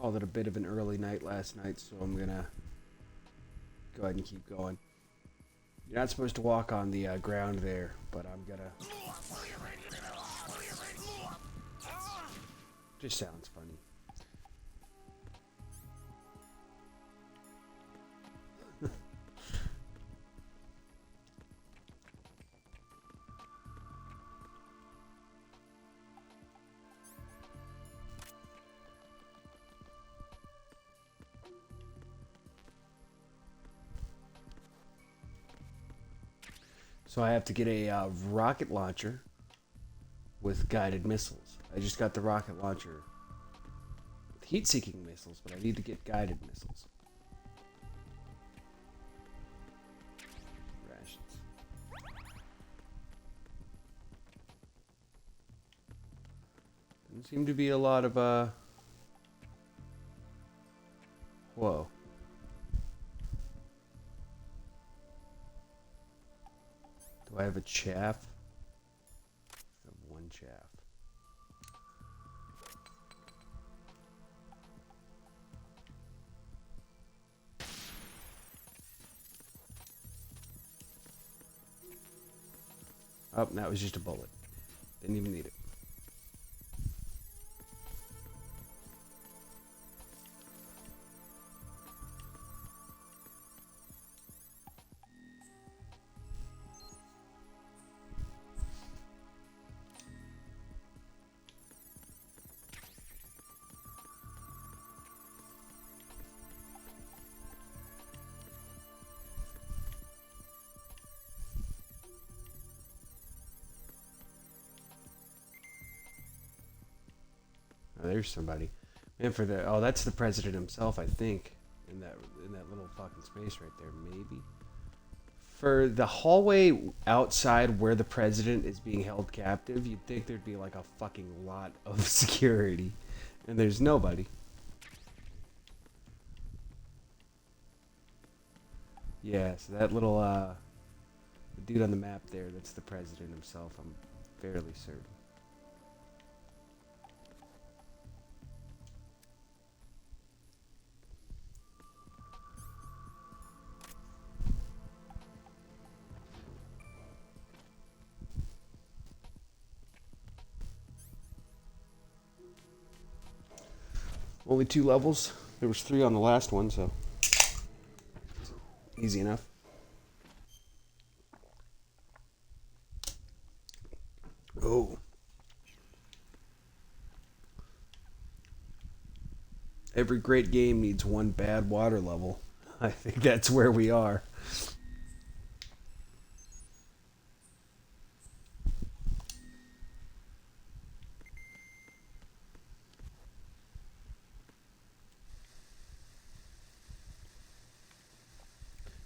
called it a bit of an early night last night, so I'm gonna go ahead and keep going. You're not supposed to walk on the ground there, but I'm gonna. Just sounds funny. So I have to get a rocket launcher with guided missiles. I just got the rocket launcher with heat-seeking missiles, but I need to get guided missiles. Rations. Doesn't seem to be a lot of, Whoa. Do I have a chaff? I have one chaff. Oh, that was just a bullet. Didn't even need it. Oh, there's somebody. Man, for the that's the president himself, I think, in that little fucking space right there, maybe. For the hallway outside where the president is being held captive, you'd think there'd be like a fucking lot of security, and there's nobody. Yeah, so that little the dude on the map there, that's the president himself, I'm fairly certain. Only 2 levels. There was 3 on the last one, so easy enough. Oh. Every great game needs one bad water level. I think that's where we are.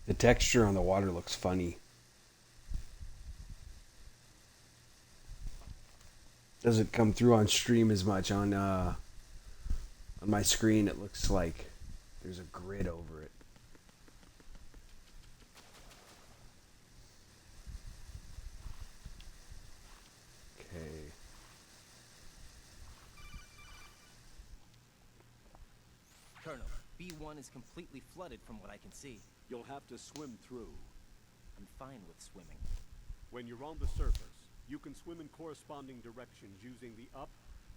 The texture on the water looks funny. Doesn't come through on stream as much. On my screen, it looks like there's a grid over it. Okay. Colonel, B1 is completely flooded from what I can see. You'll have to swim through. I'm fine with swimming. When you're on the surface, you can swim in corresponding directions using the up,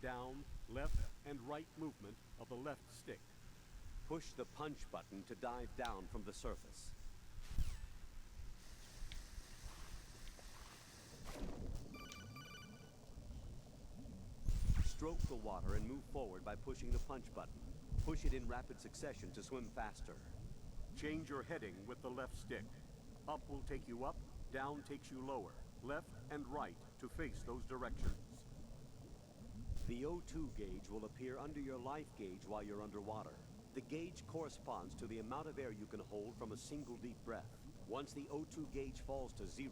down, left, and right movement of the left stick. Push the punch button to dive down from the surface. Stroke the water and move forward by pushing the punch button. Push it in rapid succession to swim faster. Change your heading with the left stick. Up will take you up, down takes you lower, left and right to face those directions. The O2 gauge will appear under your life gauge while you're underwater. The gauge corresponds to the amount of air you can hold from a single deep breath. Once the O2 gauge falls to 0,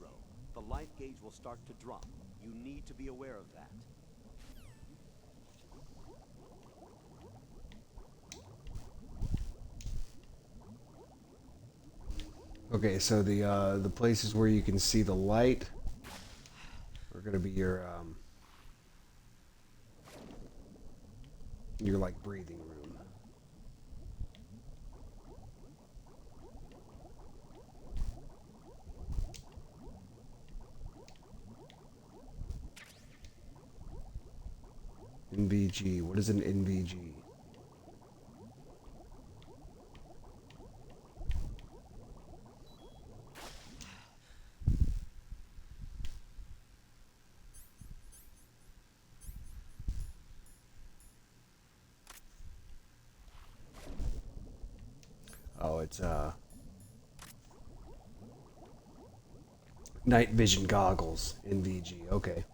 the life gauge will start to drop. You need to be aware of that. Okay, so the places where you can see the light are gonna be your like breathing room. NVG. What is an NVG? Oh, it's night vision goggles. NVG. Okay.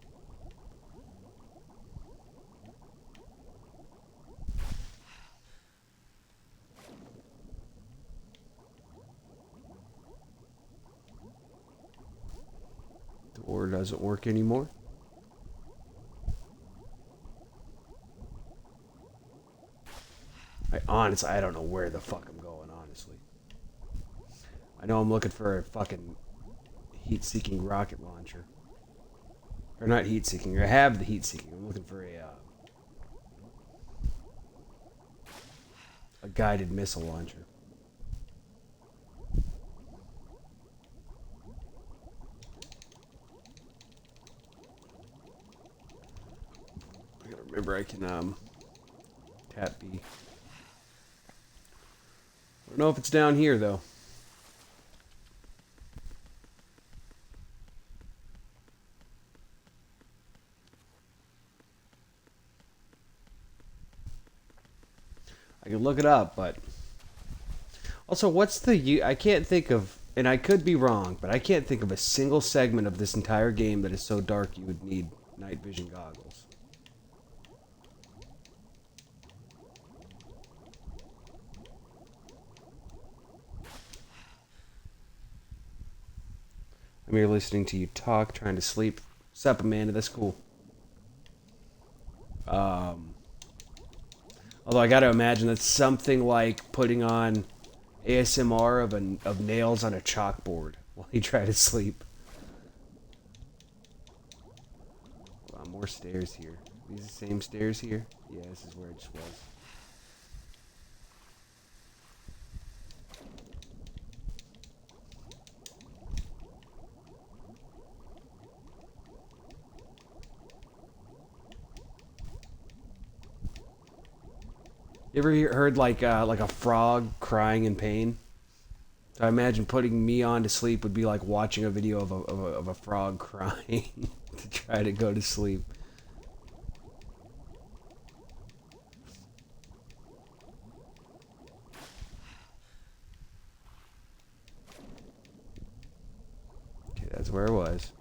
Door doesn't work anymore. I don't know where the fuck I'm going, honestly. I know I'm looking for a fucking heat-seeking rocket launcher. Or not heat-seeking. I have the heat-seeking. I'm looking for a guided missile launcher. I gotta remember I can tap B. I don't know if it's down here though. I can look it up, but also, what's the I can't think of, and I could be wrong, but I can't think of a single segment of this entire game that is so dark you would need night vision goggles. I'm here listening to you talk, trying to sleep. Sup, Amanda? That's cool. Although I got to imagine that's something like putting on ASMR of nails on a chalkboard while you try to sleep. Hold on, more stairs here. These the same stairs here? Yeah, this is where it just was. You ever heard like a frog crying in pain? So I imagine putting me on to sleep would be like watching a video of a frog crying to try to go to sleep. Okay, that's where it was.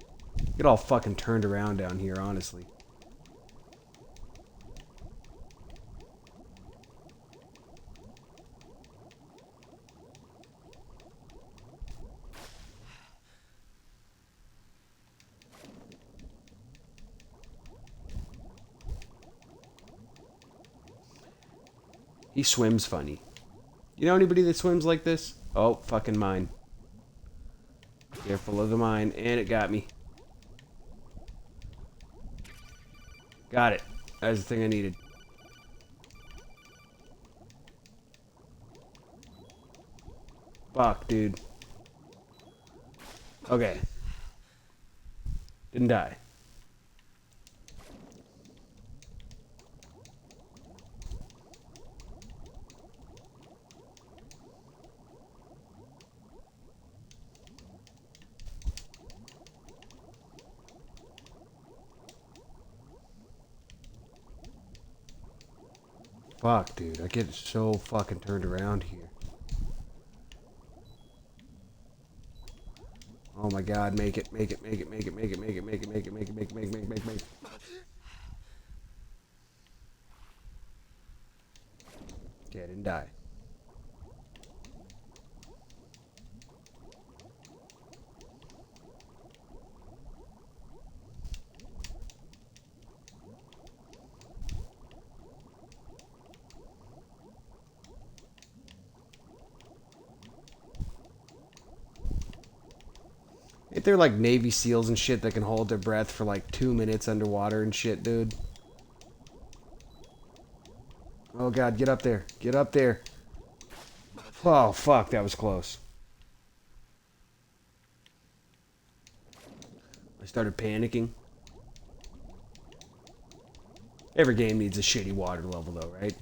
Get all fucking turned around down here, honestly. He swims funny. You know anybody that swims like this? Oh, fucking mine. Careful of the mine. And it got me. Got it. That's the thing I needed. Fuck, dude. Okay. Didn't die. Fuck, dude. I get so fucking turned around here. Oh my god, make it, make it, make it, make it, make it, make it, make it, make it, make it, make it, make it, make it, make it, make it. Okay, I didn't die. Ain't there like Navy SEALs and shit that can hold their breath for like 2 minutes underwater and shit, dude? Oh god, get up there. Get up there. Oh fuck, that was close. I started panicking. Every game needs a shitty water level, though, right?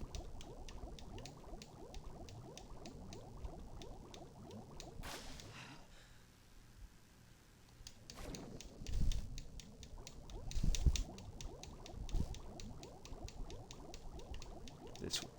This way.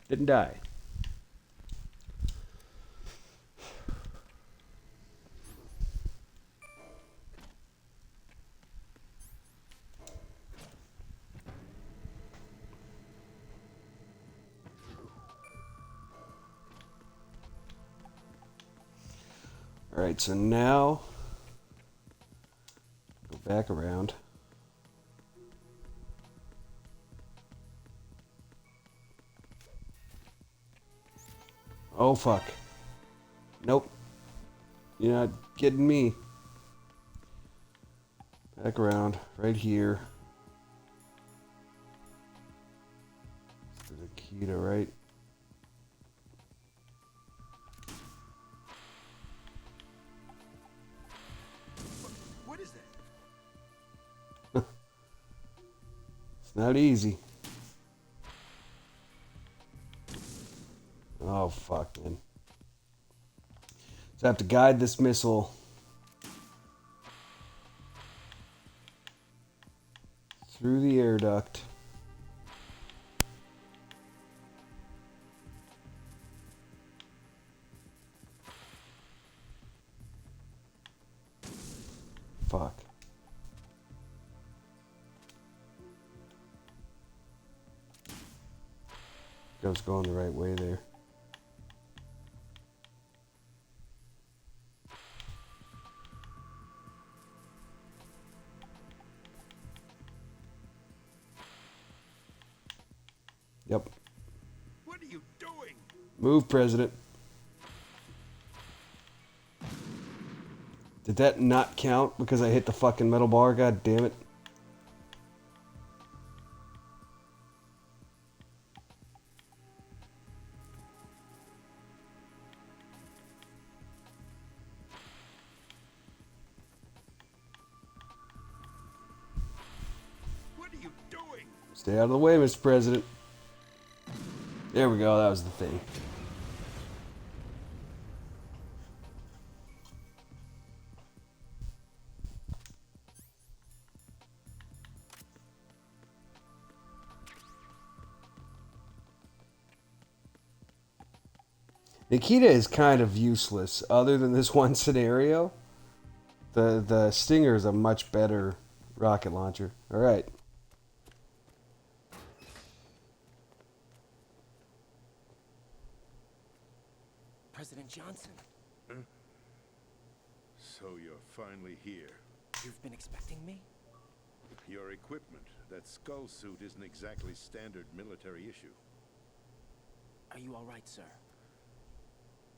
Didn't die. Alright, so now go back around. Oh, fuck. Nope. You're not getting me. Back around, right here. To the key to right. What is that? It's not easy. Oh, fuck, man. So I have to guide this missile through the air duct. Fuck. I was going the right way there. Yep. What are you doing? Move, President. Did that not count because I hit the fucking metal bar? God damn it. What are you doing? Stay out of the way, Mr. President. There we go. That was the thing. Nikita is kind of useless, other than this one scenario. The Stinger is a much better rocket launcher. All right. President Johnson, So you're finally here. you've been expecting me? Your equipment, that skull suit isn't exactly standard military issue. Are you all right, sir?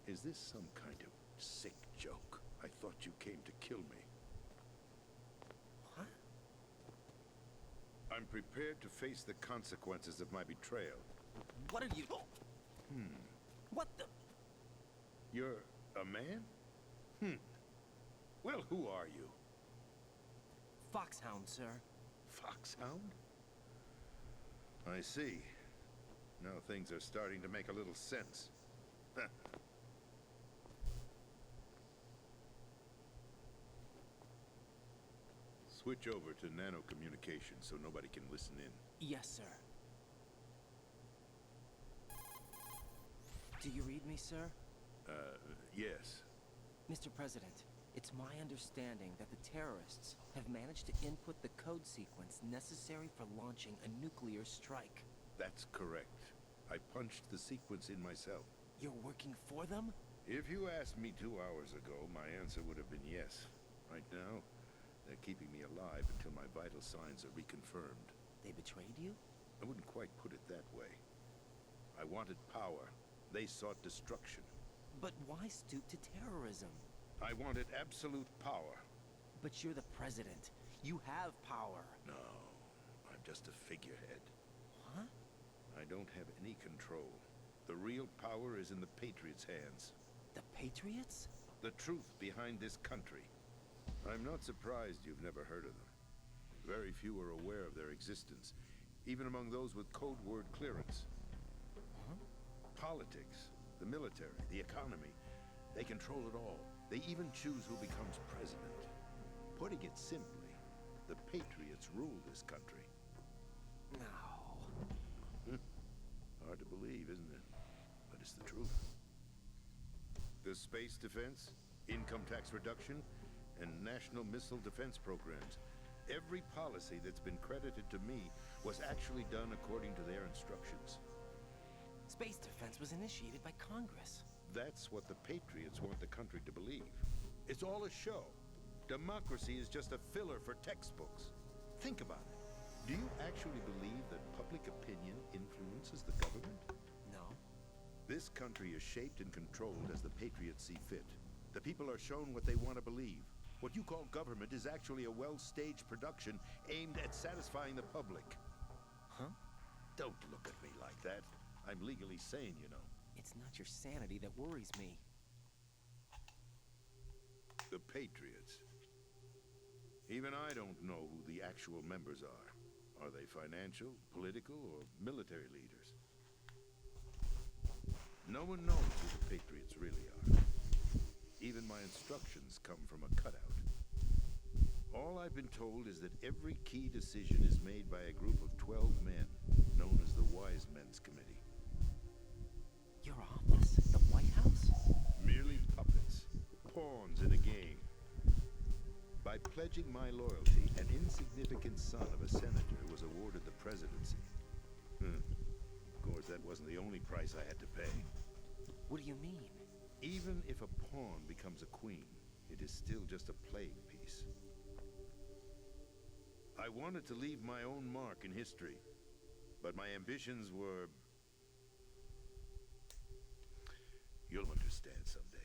Is this some kind of sick joke? I thought you came to kill me. What? I'm prepared to face the consequences of my betrayal. What are you? What the? You're a man? Well, who are you? Foxhound, sir. Foxhound? I see. Now things are starting to make a little sense. Switch over to nano communication so nobody can listen in. Yes, sir. Do you read me, sir? Yes. Mr. President, it's my understanding that the terrorists have managed to input the code sequence necessary for launching a nuclear strike. That's correct. I punched the sequence in myself. You're working for them? If you asked me 2 hours ago, my answer would have been yes. Right now, they're keeping me alive until my vital signs are reconfirmed. They betrayed you? I wouldn't quite put it that way. I wanted power. They sought destruction. But why stoop to terrorism? I wanted absolute power. But you're the president. You have power. No, I'm just a figurehead. Huh? I don't have any control. The real power is in the Patriots' hands. The Patriots? The truth behind this country. I'm not surprised you've never heard of them. Very few are aware of their existence, even among those with code word clearance. Huh? Politics, the military, the economy, they control it all. They even choose who becomes president. Putting it simply, the Patriots rule this country. No. Hard to believe, isn't it? But it's the truth. The space defense, income tax reduction, and national missile defense programs. Every policy that's been credited to me was actually done according to their instructions. Space defense was initiated by Congress. That's what the Patriots want the country to believe. It's all a show. Democracy is just a filler for textbooks. Think about it. Do you actually believe that public opinion influences the government? No. This country is shaped and controlled as the Patriots see fit. The people are shown what they want to believe. What you call government is actually a well-staged production aimed at satisfying the public. Huh? Don't look at me like that. I'm legally sane, you know. It's not your sanity that worries me. The Patriots. Even I don't know who the actual members are. Are they financial, political, or military leaders? No one knows who the Patriots really are. Even my instructions come from a cutout. All I've been told is that every key decision is made by a group of 12 men, known as the Wise Men's Committee. Your office? The White House? Merely puppets, pawns in a game. By pledging my loyalty, an insignificant son of a senator was awarded the presidency. Of course, that wasn't the only price I had to pay. What do you mean? Even if a pawn becomes a queen, it is still just a playing piece. I wanted to leave my own mark in history, but my ambitions were... You'll understand someday.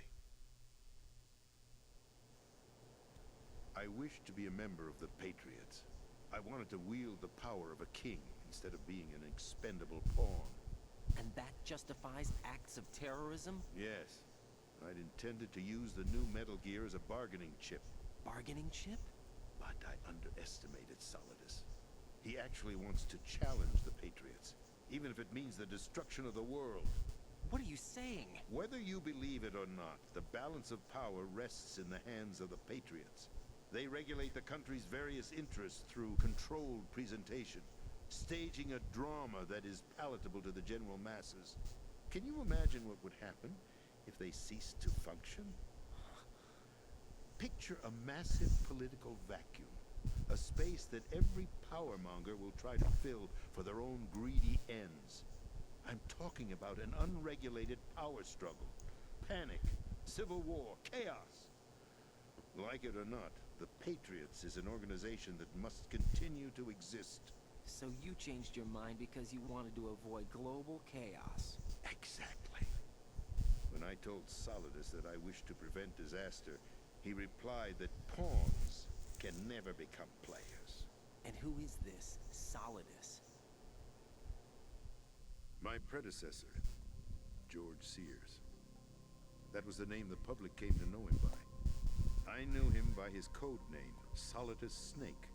I wished to be a member of the Patriots. I wanted to wield the power of a king instead of being an expendable pawn. And that justifies acts of terrorism? Yes. I'd intended to use the new Metal Gear as a bargaining chip. Bargaining chip? But I underestimated Solidus. He actually wants to challenge the Patriots, even if it means the destruction of the world. What are you saying? Whether you believe it or not, the balance of power rests in the hands of the Patriots. They regulate the country's various interests through controlled presentation, staging a drama that is palatable to the general masses. Can you imagine what would happen if they ceased to function? Picture a massive political vacuum, a space that every powermonger will try to fill for their own greedy ends. I'm talking about an unregulated power struggle, panic, civil war, chaos. Like it or not, the Patriots is an organization that must continue to exist. So you changed your mind because you wanted to avoid global chaos. Exactly. When I told Solidus that I wished to prevent disaster, he replied that pawns can never become players. And who is this Solidus? My predecessor, George Sears. That was the name the public came to know him by. I knew him by his code name, Solidus Snake.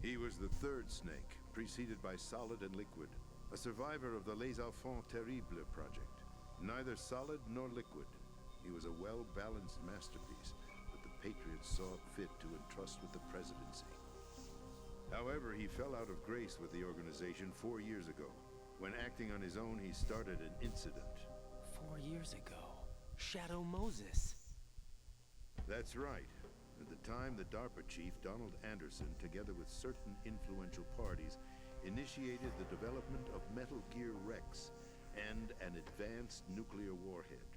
He was the third snake, preceded by Solid and Liquid, a survivor of the Les Enfants Terribles project. Neither solid nor liquid. He was a well-balanced masterpiece that the Patriots saw fit to entrust with the presidency. However, he fell out of grace with the organization 4 years ago. When acting on his own, he started an incident. 4 years ago. Shadow Moses. That's right. At the time, the DARPA chief, Donald Anderson, together with certain influential parties, initiated the development of Metal Gear Rex and an advanced nuclear warhead.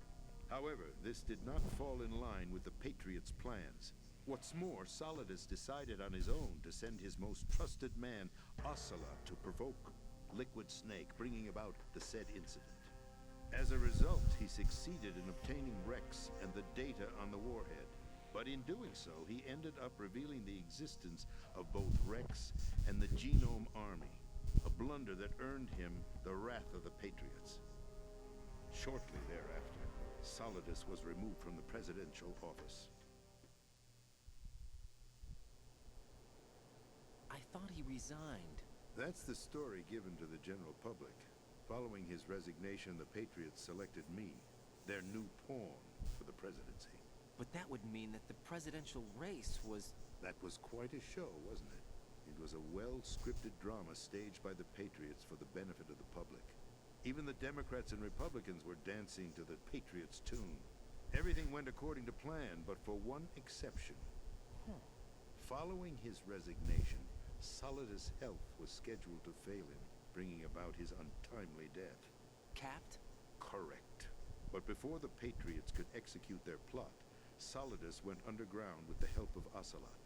However, this did not fall in line with the Patriots' plans. What's more, Solidus decided on his own to send his most trusted man, Ocelot, to provoke Liquid Snake, bringing about the said incident. As a result, he succeeded in obtaining Rex and the data on the warhead. But in doing so, he ended up revealing the existence of both Rex and the Genome Army, a blunder that earned him the wrath of the Patriots. Shortly thereafter, Solidus was removed from the presidential office. I thought he resigned. That's the story given to the general public. Following his resignation, the Patriots selected me, their new pawn for the presidency. But that would mean that the presidential race was... That was quite a show, wasn't it? It was a well-scripted drama staged by the Patriots for the benefit of the public. Even the Democrats and Republicans were dancing to the Patriots' tune. Everything went according to plan, but for one exception. Following his resignation, Solidus' health was scheduled to fail him, bringing about his untimely death. Capped? Correct. But before the Patriots could execute their plot, Solidus went underground with the help of Ocelot.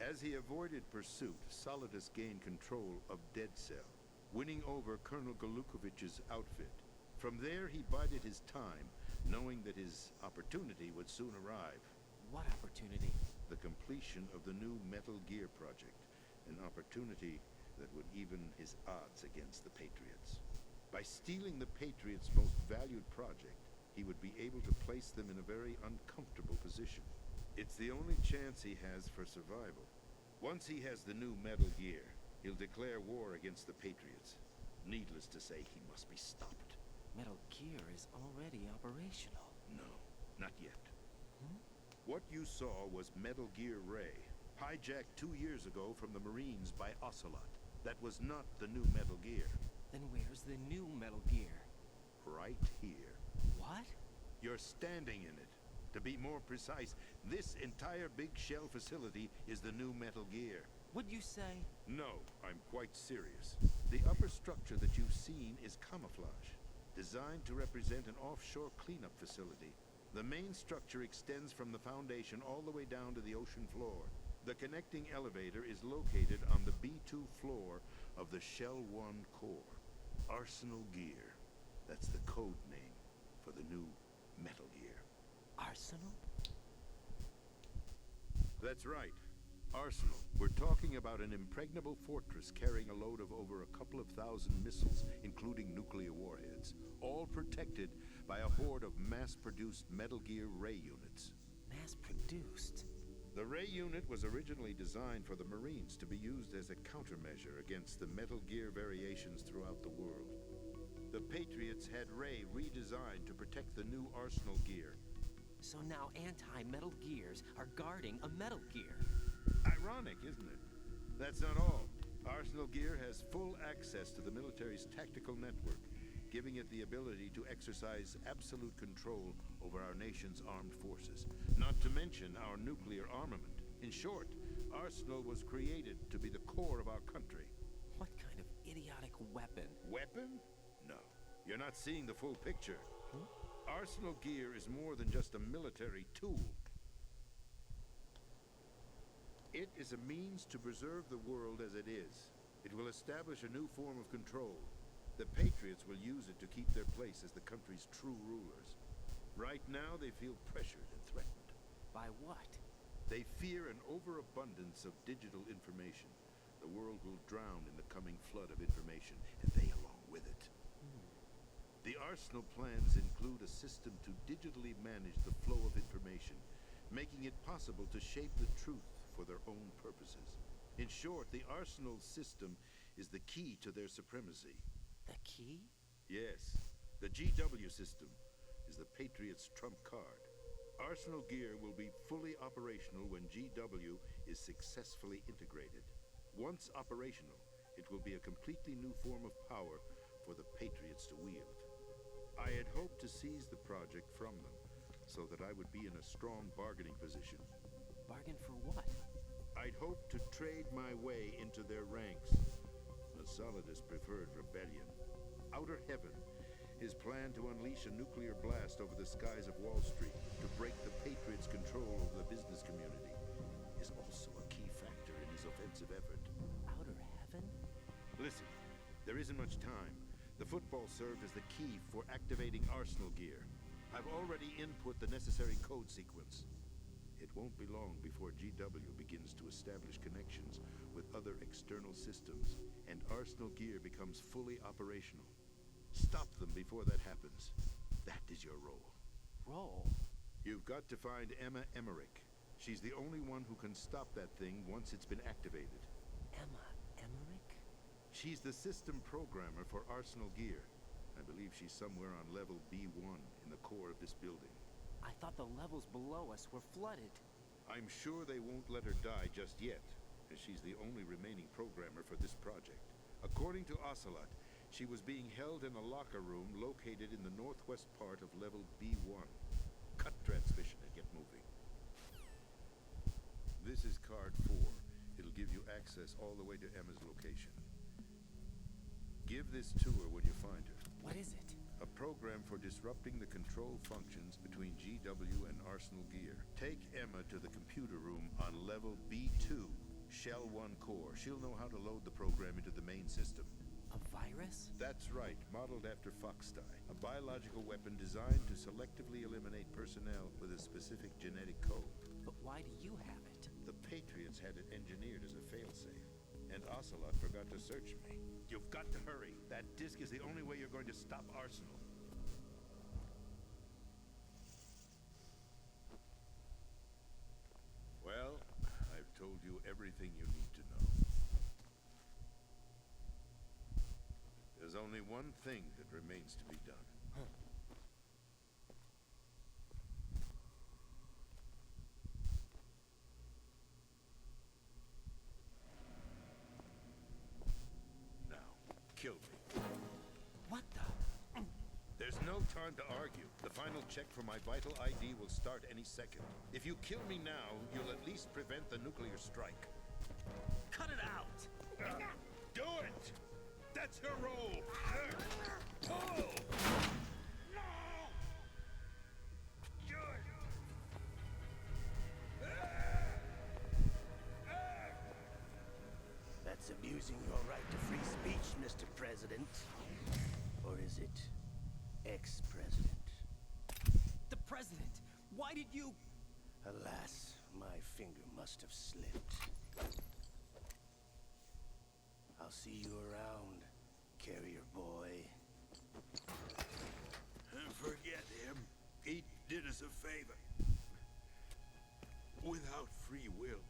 As he avoided pursuit, Solidus gained control of Dead Cell, winning over Colonel Galukovich's outfit. From there, he bided his time, knowing that his opportunity would soon arrive. What opportunity? The completion of the new Metal Gear project, an opportunity that would even his odds against the Patriots. By stealing the Patriots' most valued project, he would be able to place them in a very uncomfortable position. It's the only chance he has for survival. Once he has the new Metal Gear, he'll declare war against the Patriots. Needless to say, he must be stopped. Metal Gear is already operational. No, not yet. What you saw was Metal Gear Ray, hijacked 2 years ago from the Marines by Ocelot. That was not the new Metal Gear. Then where's the new Metal Gear? Right here. What? You're standing in it. To be more precise, this entire big shell facility is the new Metal Gear. What'd you say? No, I'm quite serious. The upper structure that you've seen is camouflage, designed to represent an offshore cleanup facility. The main structure extends from the foundation all the way down to the ocean floor. The connecting elevator is located on the B2 floor of the Shell 1 core. Arsenal Gear. That's the code name for the new Metal Gear. Arsenal? That's right. Arsenal. We're talking about an impregnable fortress carrying a load of over a couple of thousand missiles, including nuclear warheads, all protected by a horde of mass-produced Metal Gear Ray units. Mass-produced? The Ray unit was originally designed for the Marines to be used as a countermeasure against the Metal Gear variations throughout the world. The Patriots had Ray redesigned to protect the new Arsenal Gear. So now anti-Metal Gears are guarding a Metal Gear. Ironic, isn't it? That's not all. Arsenal Gear has full access to the military's tactical network, giving it the ability to exercise absolute control over our nation's armed forces, not to mention our nuclear armament. In short, Arsenal was created to be the core of our country. What kind of idiotic weapon? Weapon? No. You're not seeing the full picture. Arsenal Gear is more than just a military tool. It is a means to preserve the world as it is. It will establish a new form of control. The Patriots will use it to keep their place as the country's true rulers. Right now, they feel pressured and threatened. By what? They fear an overabundance of digital information. The world will drown in the coming flood of information, and they along with it. The Arsenal plans include a system to digitally manage the flow of information, making it possible to shape the truth for their own purposes. In short, the Arsenal system is the key to their supremacy. The key? Yes, the GW system is the Patriots' trump card. Arsenal Gear will be fully operational when GW is successfully integrated. Once operational, it will be a completely new form of power for the Patriots to wield. I had hoped to seize the project from them, so that I would be in a strong bargaining position. Bargain for what? I'd hoped to trade my way into their ranks. But Solidus preferred rebellion. Outer Heaven, his plan to unleash a nuclear blast over the skies of Wall Street to break the Patriots' control over the business community, is also a key factor in his offensive effort. Outer Heaven? Listen, there isn't much time. The football served as the key for activating Arsenal Gear. I've already input the necessary code sequence. It won't be long before GW begins to establish connections with other external systems, and Arsenal gear becomes fully operational. Stop them before that happens. That is your role. Roll? You've got to find Emma Emmerich. She's the only one who can stop that thing once it's been activated. Emma Emmerich? She's the system programmer for Arsenal gear. I believe she's somewhere on level B1 in the core of this building. I thought the levels below us were flooded. I'm sure they won't let her die just yet, as she's the only remaining programmer for this project. According to Ocelot, she was being held in a locker room located in the northwest part of level B1. Cut transmission and get moving. This is card 4. It'll give you access all the way to Emma's location. Give this to her when you find her. What is it? A program for disrupting the control functions between GW and Arsenal gear. Take Emma to the computer room on level B2, Shell 1 core. She'll know how to load the program into the main system. A virus? That's right, modeled after Foxdie, a biological weapon designed to selectively eliminate personnel with a specific genetic code. But why do you have it? The Patriots had it engineered as a failsafe, and Ocelot forgot to search me. You've got to hurry. That disk is the only way you're going to stop Arsenal. Well, I've told you everything you need to know. There's only one thing that remains to be done. Kill me. What the? There's no time to argue. The final check for my vital ID will start any second. If you kill me now, you'll at least prevent the nuclear strike. Cut it out! Do it! That's your role! Pull! That's abusing your right to free speech, Mr. President. Or is it ex-president? The president! Why did you... Alas, my finger must have slipped. I'll see you around, carrier boy. Forget him. He did us a favor. Without free will,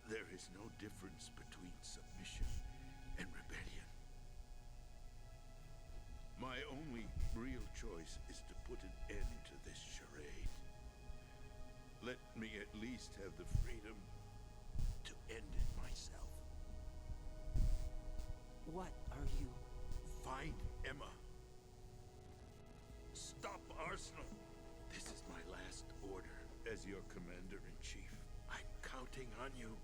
there is no difference between submission and rebellion. My only real choice is to put an end to this charade. Let me at least have the freedom to end it myself. What are you... Find Emma. Stop Arsenal. This is my last order as your commander-in-chief. I'm counting on you.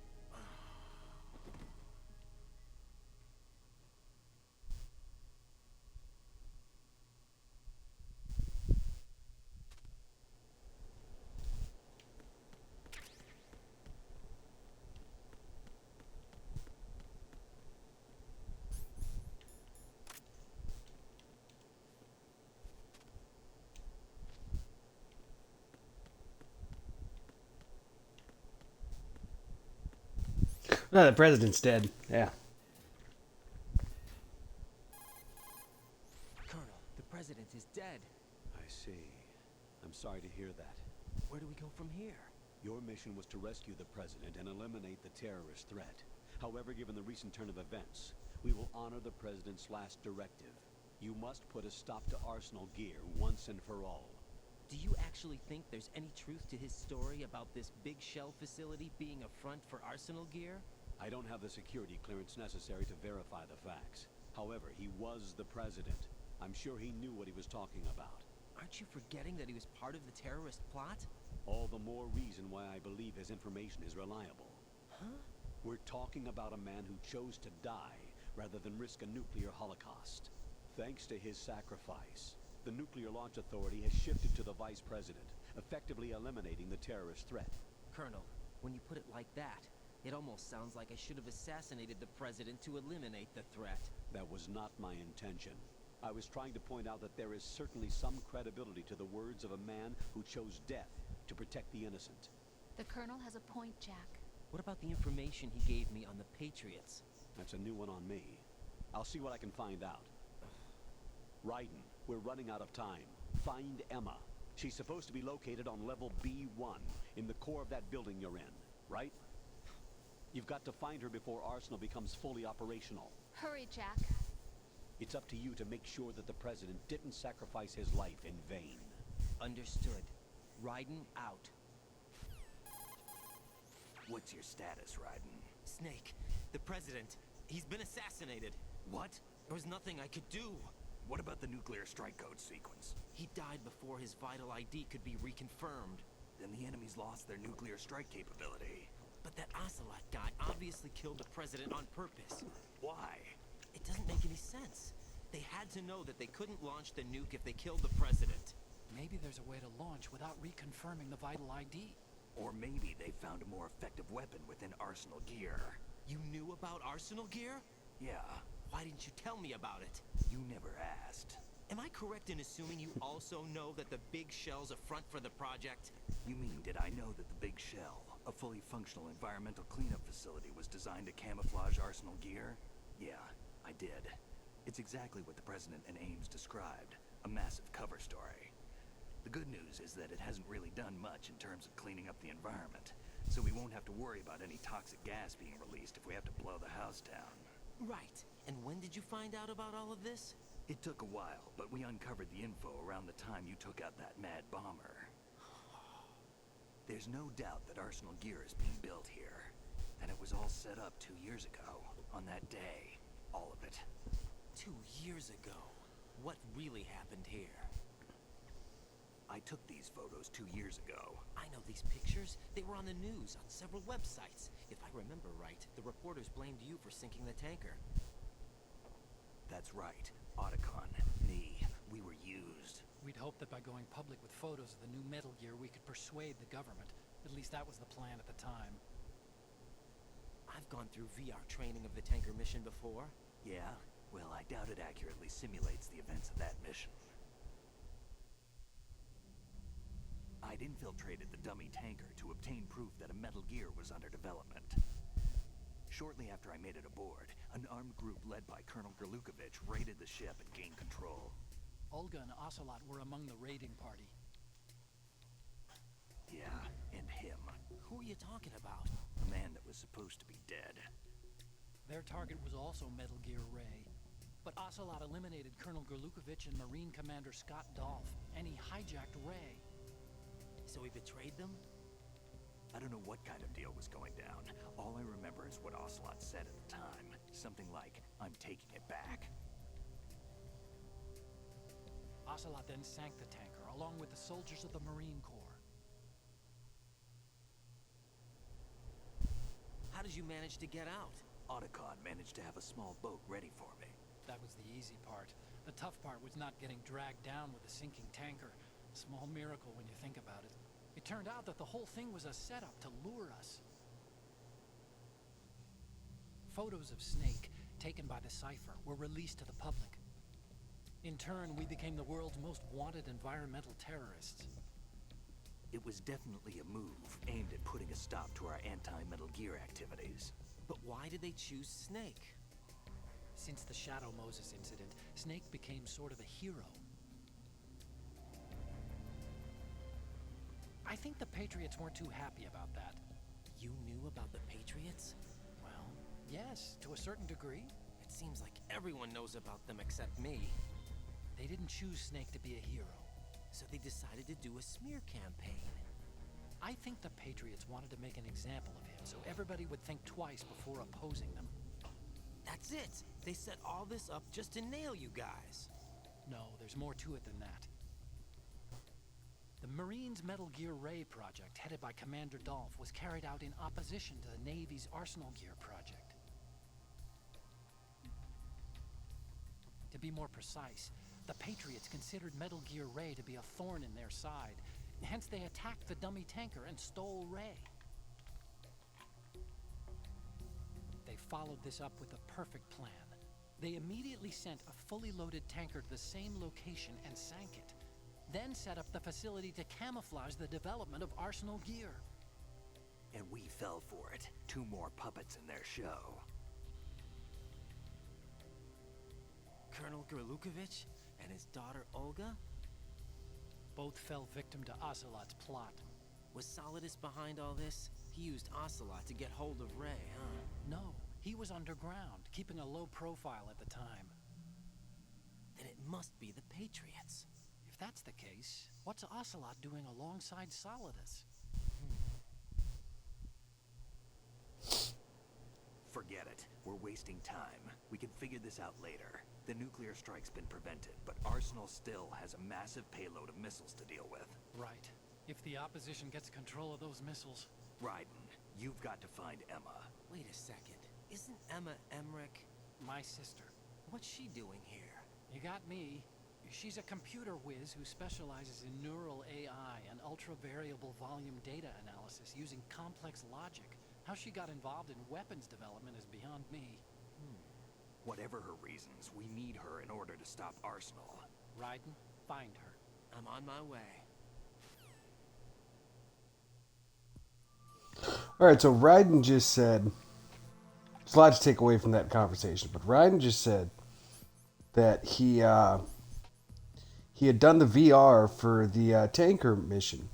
No, the president's dead. Yeah. Colonel, the president is dead. I see. I'm sorry to hear that. Where do we go from here? Your mission was to rescue the president and eliminate the terrorist threat. However, given the recent turn of events, we will honor the president's last directive. You must put a stop to Arsenal gear once and for all. Do you actually think there's any truth to his story about this big shell facility being a front for Arsenal gear? I don't have the security clearance necessary to verify the facts. However, he was the president. I'm sure he knew what he was talking about. Aren't you forgetting that he was part of the terrorist plot? All the more reason why I believe his information is reliable. Huh? We're talking about a man who chose to die rather than risk a nuclear holocaust. Thanks to his sacrifice, the Nuclear Launch Authority has shifted to the vice president, effectively eliminating the terrorist threat. Colonel, when you put it like that, it almost sounds like I should have assassinated the president to eliminate the threat. That was not my intention. I was trying to point out that there is certainly some credibility to the words of a man who chose death to protect the innocent. The Colonel has a point, Jack. What about the information he gave me on the Patriots? That's a new one on me. I'll see what I can find out. Raiden, we're running out of time. Find Emma. She's supposed to be located on level B1, in the core of that building you're in, right? You've got to find her before Arsenal becomes fully operational. Hurry, Jack. It's up to you to make sure that the President didn't sacrifice his life in vain. Understood. Raiden out. What's your status, Raiden? Snake, the President, he's been assassinated. What? There was nothing I could do. What about the nuclear strike code sequence? He died before his vital ID could be reconfirmed. Then the enemy's lost their nuclear strike capability. But that Ocelot guy obviously killed the President on purpose. Why? It doesn't make any sense. They had to know that they couldn't launch the nuke if they killed the President. Maybe there's a way to launch without reconfirming the vital ID. Or maybe they found a more effective weapon within Arsenal gear. You knew about Arsenal gear? Yeah, Why didn't you tell me about it? you never asked. Am I correct in assuming you also know that the Big Shell's a front for the project? You mean, did I know that the Big Shell, a fully functional environmental cleanup facility, was designed to camouflage Arsenal gear? Yeah, I did. It's exactly what the President and Ames described, a massive cover story. The good news is that it hasn't really done much in terms of cleaning up the environment, so we won't have to worry about any toxic gas being released if we have to blow the house down. Right. And when did you find out about all of this? It took a while, but we uncovered the info around the time you took out that mad bomber. There's no doubt that Arsenal gear is being built here, and it was all set up 2 years ago, on that day. All of it. 2 years ago. What really happened here? I took these photos 2 years ago. I know these pictures. They were on the news, on several websites. If I remember right, the reporters blamed you for sinking the tanker. That's right. Otacon, me, we were used. We'd hoped that by going public with photos of the new Metal Gear, we could persuade the government. At least that was the plan at the time. I've gone through VR training of the tanker mission before. Yeah? Well, I doubt it accurately simulates the events of that mission. I'd infiltrated the dummy tanker to obtain proof that a Metal Gear was under development. Shortly after I made it aboard, an armed group led by Colonel Gerlukovich raided the ship and gained control. Olga and Ocelot were among the raiding party. Yeah, and him. Who are you talking about? A man that was supposed to be dead. Their target was also Metal Gear Ray. But Ocelot eliminated Colonel Gerlukovich and Marine Commander Scott Dolph, and he hijacked Ray. So he betrayed them? I don't know what kind of deal was going down. All I remember is what Ocelot said at the time. Something like, "I'm taking it back." Ocelot then sank the tanker, along with the soldiers of the Marine Corps. How did you manage to get out? Otacon managed to have a small boat ready for me. That was the easy part. The tough part was not getting dragged down with the sinking tanker. A small miracle when you think about it. It turned out that the whole thing was a setup to lure us. Photos of Snake, taken by the Cypher, were released to the public. In turn, we became the world's most wanted environmental terrorists. It was definitely a move aimed at putting a stop to our anti-Metal Gear activities. But why did they choose Snake? Since the Shadow Moses incident, Snake became sort of a hero. I think the Patriots weren't too happy about that. You knew about the Patriots? Well, yes, to a certain degree. It seems like everyone knows about them except me. They didn't choose Snake to be a hero. So they decided to do a smear campaign. I think the Patriots wanted to make an example of him so everybody would think twice before opposing them. That's it! They set all this up just to nail you guys. No, there's more to it than that. The Marines' Metal Gear Ray project, headed by Commander Dolph, was carried out in opposition to the Navy's Arsenal Gear project. To be more precise, the Patriots considered Metal Gear Ray to be a thorn in their side. Hence, they attacked the dummy tanker and stole Ray. They followed this up with a perfect plan. They immediately sent a fully loaded tanker to the same location and sank it. Then set up the facility to camouflage the development of Arsenal Gear. And we fell for it. 2 more puppets in their show. Colonel Gerlukovich and his daughter Olga? Both fell victim to Ocelot's plot. Was Solidus behind all this? He used Ocelot to get hold of Ray, huh? No, he was underground, keeping a low profile at the time. Then it must be the Patriots. If that's the case, what's Ocelot doing alongside Solidus? Forget it. We're wasting time. We can figure this out later. The nuclear strike's been prevented, but Arsenal still has a massive payload of missiles to deal with. Right. If the opposition gets control of those missiles... Raiden, you've got to find Emma. Wait a second. Isn't Emma Emmerich? My sister. What's she doing here? You got me. She's a computer whiz who specializes in neural AI and ultra-variable volume data analysis using complex logic. How she got involved in weapons development is beyond me. Whatever her reasons, we need her in order to stop Arsenal. Raiden, find her. I'm on my way. Alright, so Raiden just said... There's a lot to take away from that conversation, but Raiden just said that he had done the VR for the tanker mission,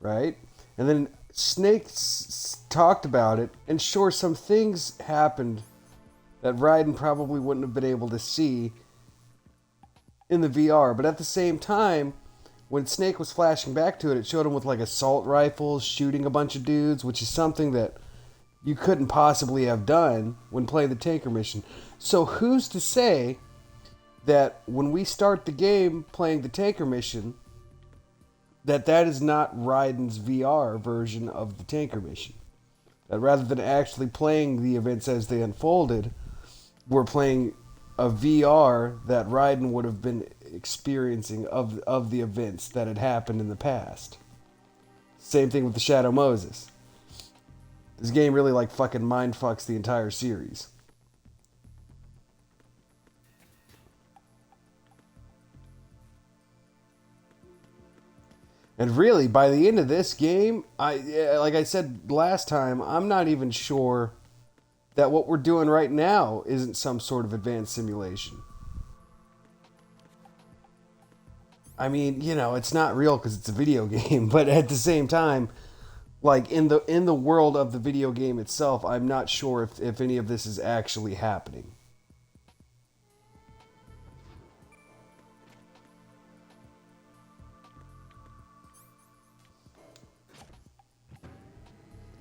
right? And then Snake talked about it, and sure, some things happened that Raiden probably wouldn't have been able to see in the VR, but at the same time, when Snake was flashing back to it, it showed him with like assault rifles shooting a bunch of dudes, which is something that you couldn't possibly have done when playing the tanker mission. So who's to say that when we start the game playing the tanker mission, that is not Raiden's VR version of the tanker mission? That rather than actually playing the events as they unfolded, we're playing a VR that Raiden would have been experiencing of the events that had happened in the past. Same thing with the Shadow Moses. This game really like fucking mindfucks the entire series. And really, by the end of this game, like I said last time, I'm not even sure that what we're doing right now isn't some sort of advanced simulation. I mean, you know, it's not real because it's a video game, but at the same time, like in the world of the video game itself, I'm not sure if any of this is actually happening.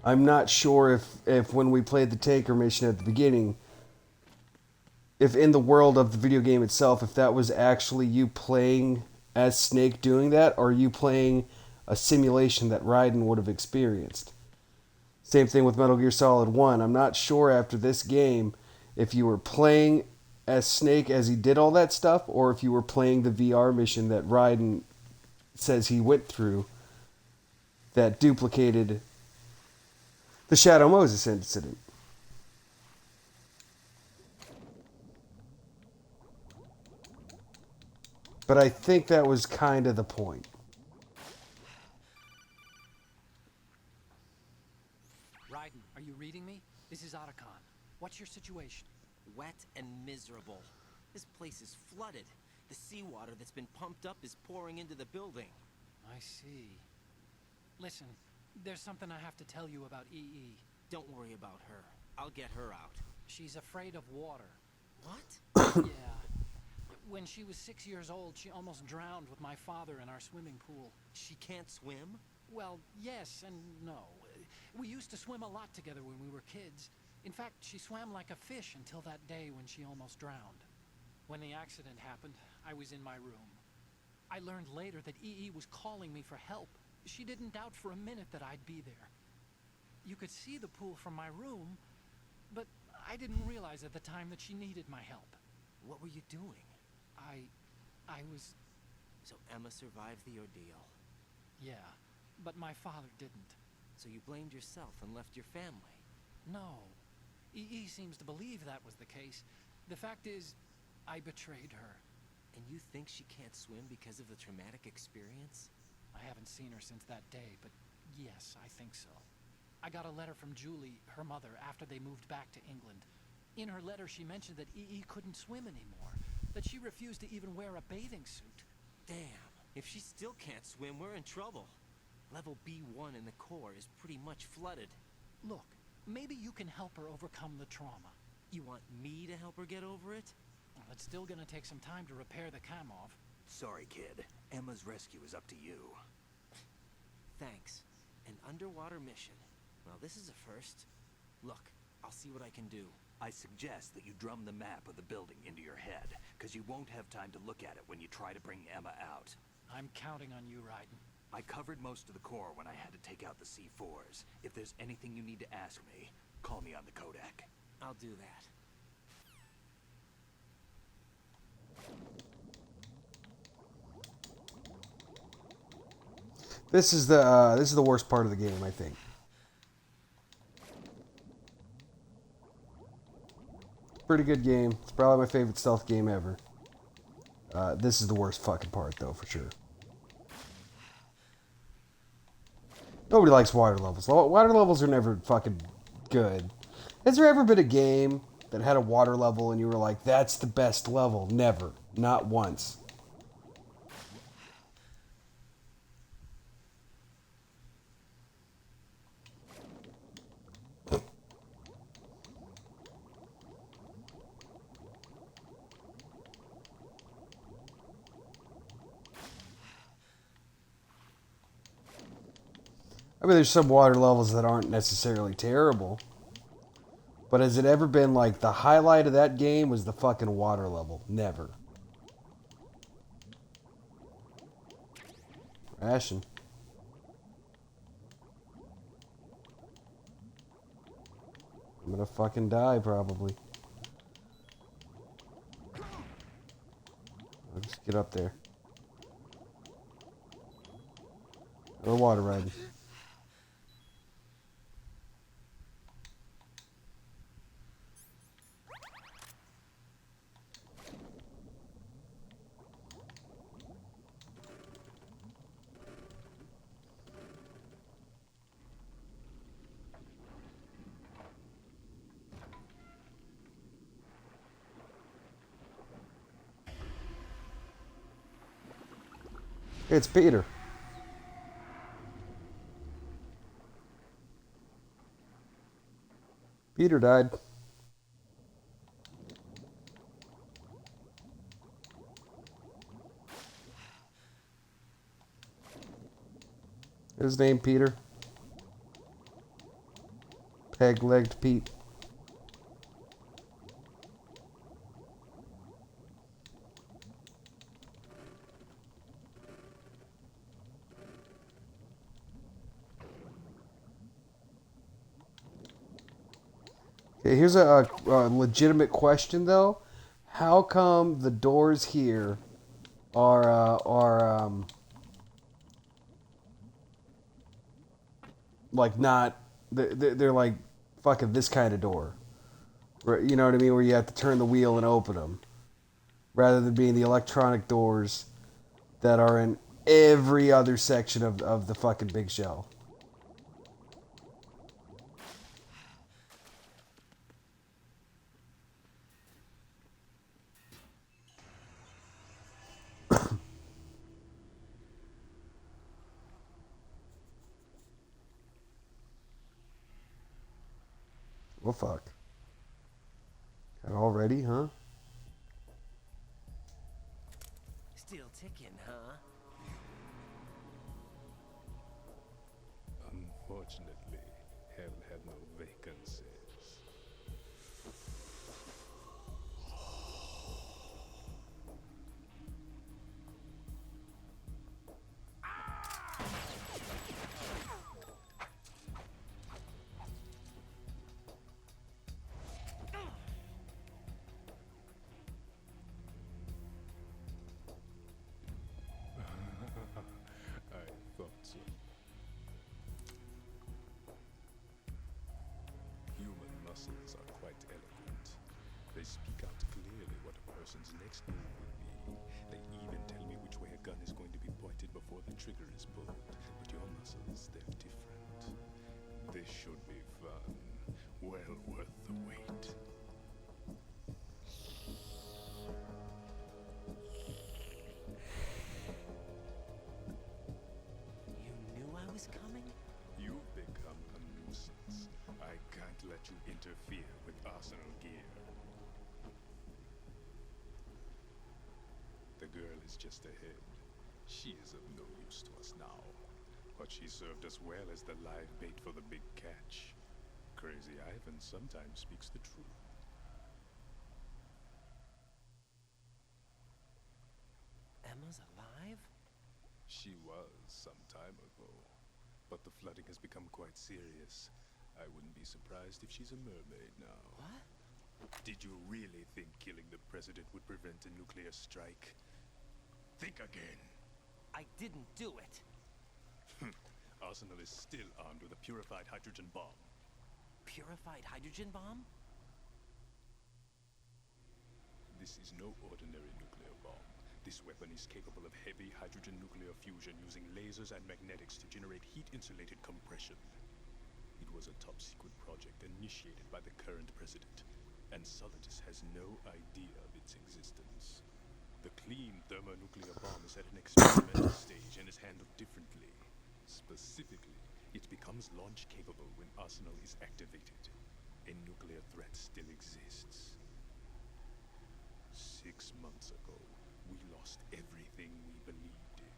I'm not sure if when we played the tanker mission at the beginning, if in the world of the video game itself, if that was actually you playing as Snake doing that, or you playing a simulation that Raiden would have experienced. Same thing with Metal Gear Solid 1. I'm not sure after this game if you were playing as Snake as he did all that stuff, or if you were playing the VR mission that Raiden says he went through that duplicated the Shadow Moses incident. But I think that was kind of the point. Raiden, are you reading me? This is Otacon. What's your situation? Wet and miserable. This place is flooded. The seawater that's been pumped up is pouring into the building. I see. Listen, there's something I have to tell you about EE. Don't worry about her. I'll get her out. She's afraid of water. What? Yeah. When she was 6 years old, she almost drowned with my father in our swimming pool. She can't swim? Well, yes and no. We used to swim a lot together when we were kids. In fact, she swam like a fish until that day when she almost drowned. When the accident happened, I was in my room. I learned later that EE was calling me for help. She didn't doubt for a minute that I'd be there. You could see the pool from my room, but I didn't realize at the time that she needed my help. What were you doing? I was... So Emma survived the ordeal. Yeah, but my father didn't. So you blamed yourself and left your family? No. EE seems to believe that was the case. The fact is, I betrayed her. And you think she can't swim because of the traumatic experience? I haven't seen her since that day, but yes, I think so. I got a letter from Julie, her mother, after they moved back to England. In her letter, she mentioned that EE couldn't swim anymore, that she refused to even wear a bathing suit. Damn, if she still can't swim, we're in trouble. Level B1 in the core is pretty much flooded. Look, maybe you can help her overcome the trauma. You want me to help her get over it? Well, it's still gonna take some time to repair the Kamov. Sorry, kid. Emma's rescue is up to you. Thanks. An underwater mission. Well, this is a first. Look, I'll see what I can do. I suggest that you drum the map of the building into your head, because you won't have time to look at it when you try to bring Emma out. I'm counting on you, Raiden. I covered most of the core when I had to take out the C4s. If there's anything you need to ask me, call me on the Kodak. I'll do that. This is the worst part of the game, I think. Pretty good game. It's probably my favorite stealth game ever. This is the worst fucking part, though, for sure. Nobody likes water levels. Water levels are never fucking good. Has there ever been a game that had a water level and you were like, that's the best level? Never. Not once. I mean, there's some water levels that aren't necessarily terrible. But has it ever been like the highlight of that game was the fucking water level? Never. Ration. I'm gonna fucking die, probably. I'll just get up there. Or water riding. It's Peter. Peter died. His name Peter. Peg-legged Pete. Okay, here's a legitimate question though. How come the doors here are like not they're like fucking this kind of door, you know what I mean, where you have to turn the wheel and open them, rather than being the electronic doors that are in every other section of the fucking big shell. Well, fuck. Already, huh? Still ticking, huh? Unfortunately, hell had no vacancies. I thought so. Human muscles are quite eloquent. They speak out clearly what a person's next move will be. They even tell me which way a gun is going to be pointed before the trigger is pulled. But your muscles, they're different. This should be fun. Well worth the wait. You knew I was coming? You've become a nuisance. I can't let you interfere with Arsenal gear. The girl is just ahead. She is of no use to us now. But she served us well as the live bait for the big catch. Crazy Ivan sometimes speaks the truth. Emma's alive? She was some time ago. But the flooding has become quite serious. I wouldn't be surprised if she's a mermaid now. What? Did you really think killing the president would prevent a nuclear strike? Think again. I didn't do it. Arsenal is still armed with a purified hydrogen bomb. Purified hydrogen bomb? This is no ordinary nuclear bomb. This weapon is capable of heavy hydrogen nuclear fusion using lasers and magnetics to generate heat-insulated compression. It was a top-secret project initiated by the current president, and Solidus has no idea of its existence. The clean thermonuclear bomb is at an experimental stage and is handled differently. Specifically, it becomes launch-capable when Arsenal is activated. A nuclear threat still exists. 6 months ago, we lost everything we believed in.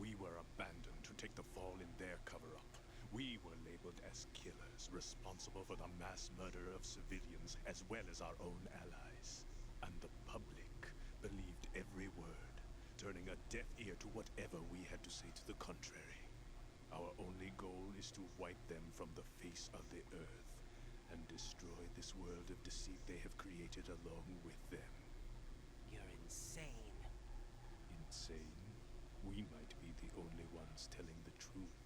We were abandoned to take the fall in their cover-up. We were labeled as killers, responsible for the mass murder of civilians as well as our own allies. And the public believed every word, turning a deaf ear to whatever we had to say to the contrary. Our only goal is to wipe them from the face of the earth and destroy this world of deceit they have created along with them. You're insane. Insane? We might be the only ones telling the truth.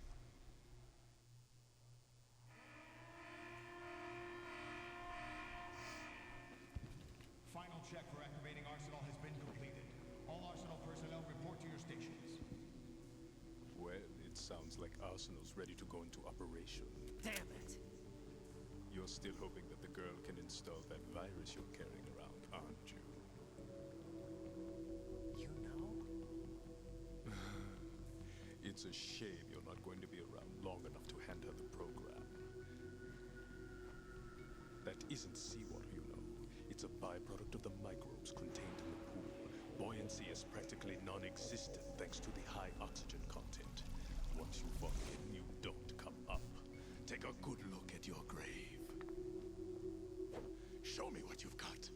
Final check for activating Arsenal has been completed. All Arsenal personnel report to your stations. Well, it sounds like Arsenal's ready to go into operation. Damn it! You're still hoping that the girl can install that virus you're carrying around, aren't you? You know? It's a shame you're not going to be around long enough to hand her the program. That isn't seawater, you know. It's a byproduct of the microbes contained in the pool. Buoyancy is practically non-existent thanks to the high oxygen content. Once you fall in, you don't come up. Take a good look at your grave. Show me what you've got.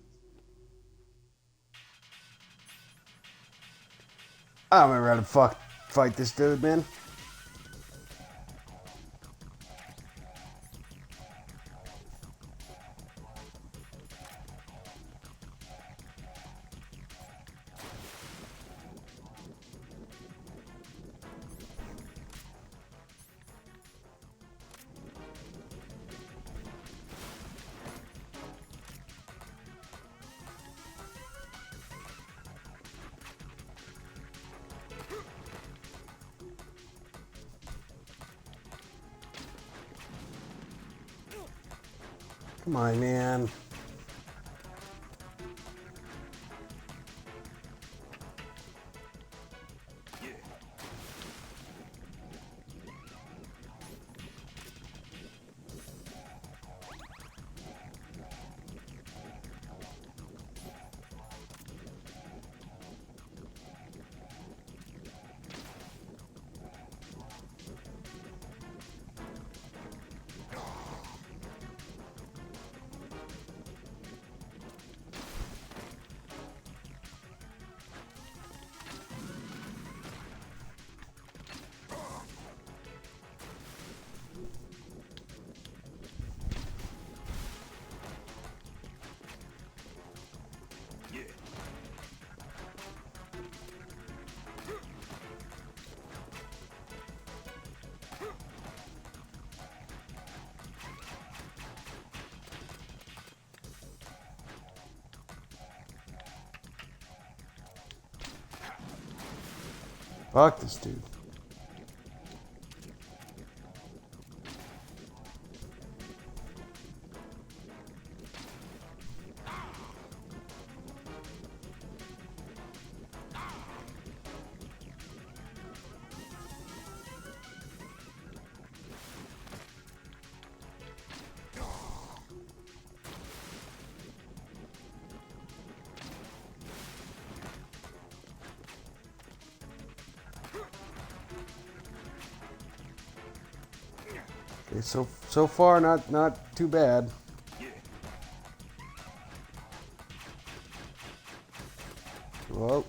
I don't remember how to fight this dude, man. Come on, man. Fuck this dude. Okay, so far not too bad. Whoa.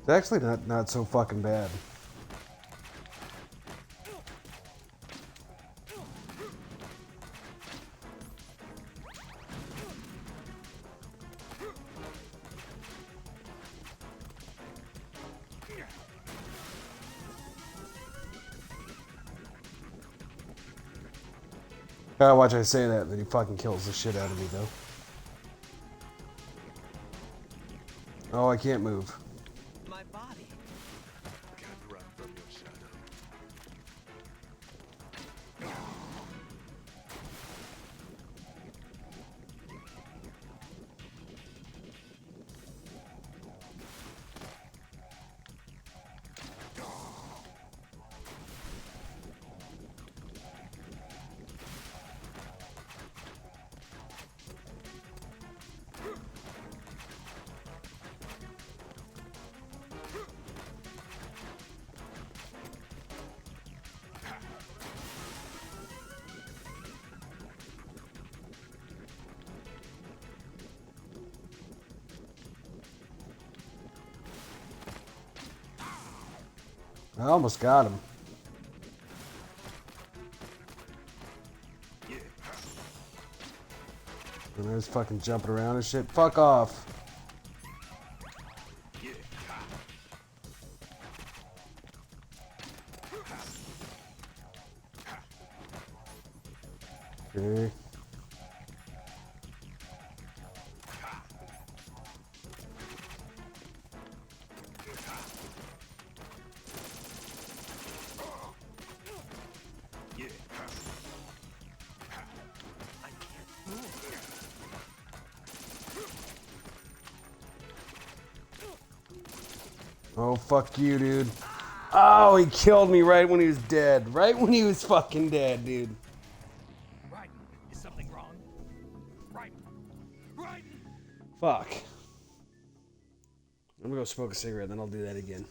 It's actually not so fucking bad. Gotta watch I say that, then he fucking kills the shit out of me though. Oh, I can't move. My body. Can't run from your shadow. I almost got him. And there's fucking jumping around and shit. Fuck off. Okay. Oh, fuck you, dude. Oh, he killed me right when he was dead. Right when he was fucking dead, dude. Right. Is something wrong? Right. Right. Fuck. I'm gonna go smoke a cigarette, then I'll do that again.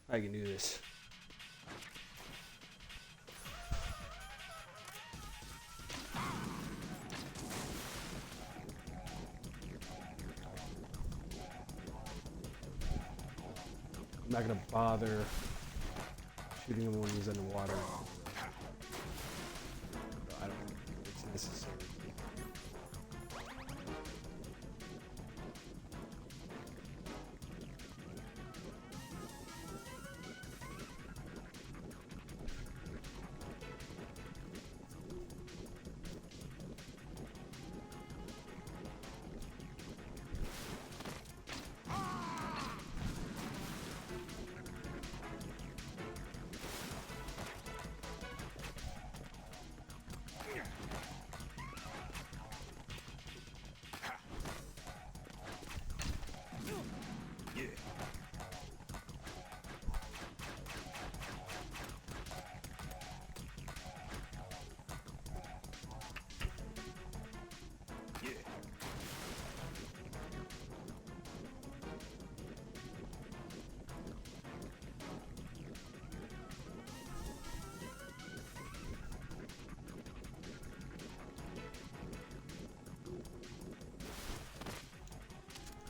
I can do this. I'm not gonna bother shooting him when he's underwater. I don't think it's necessary.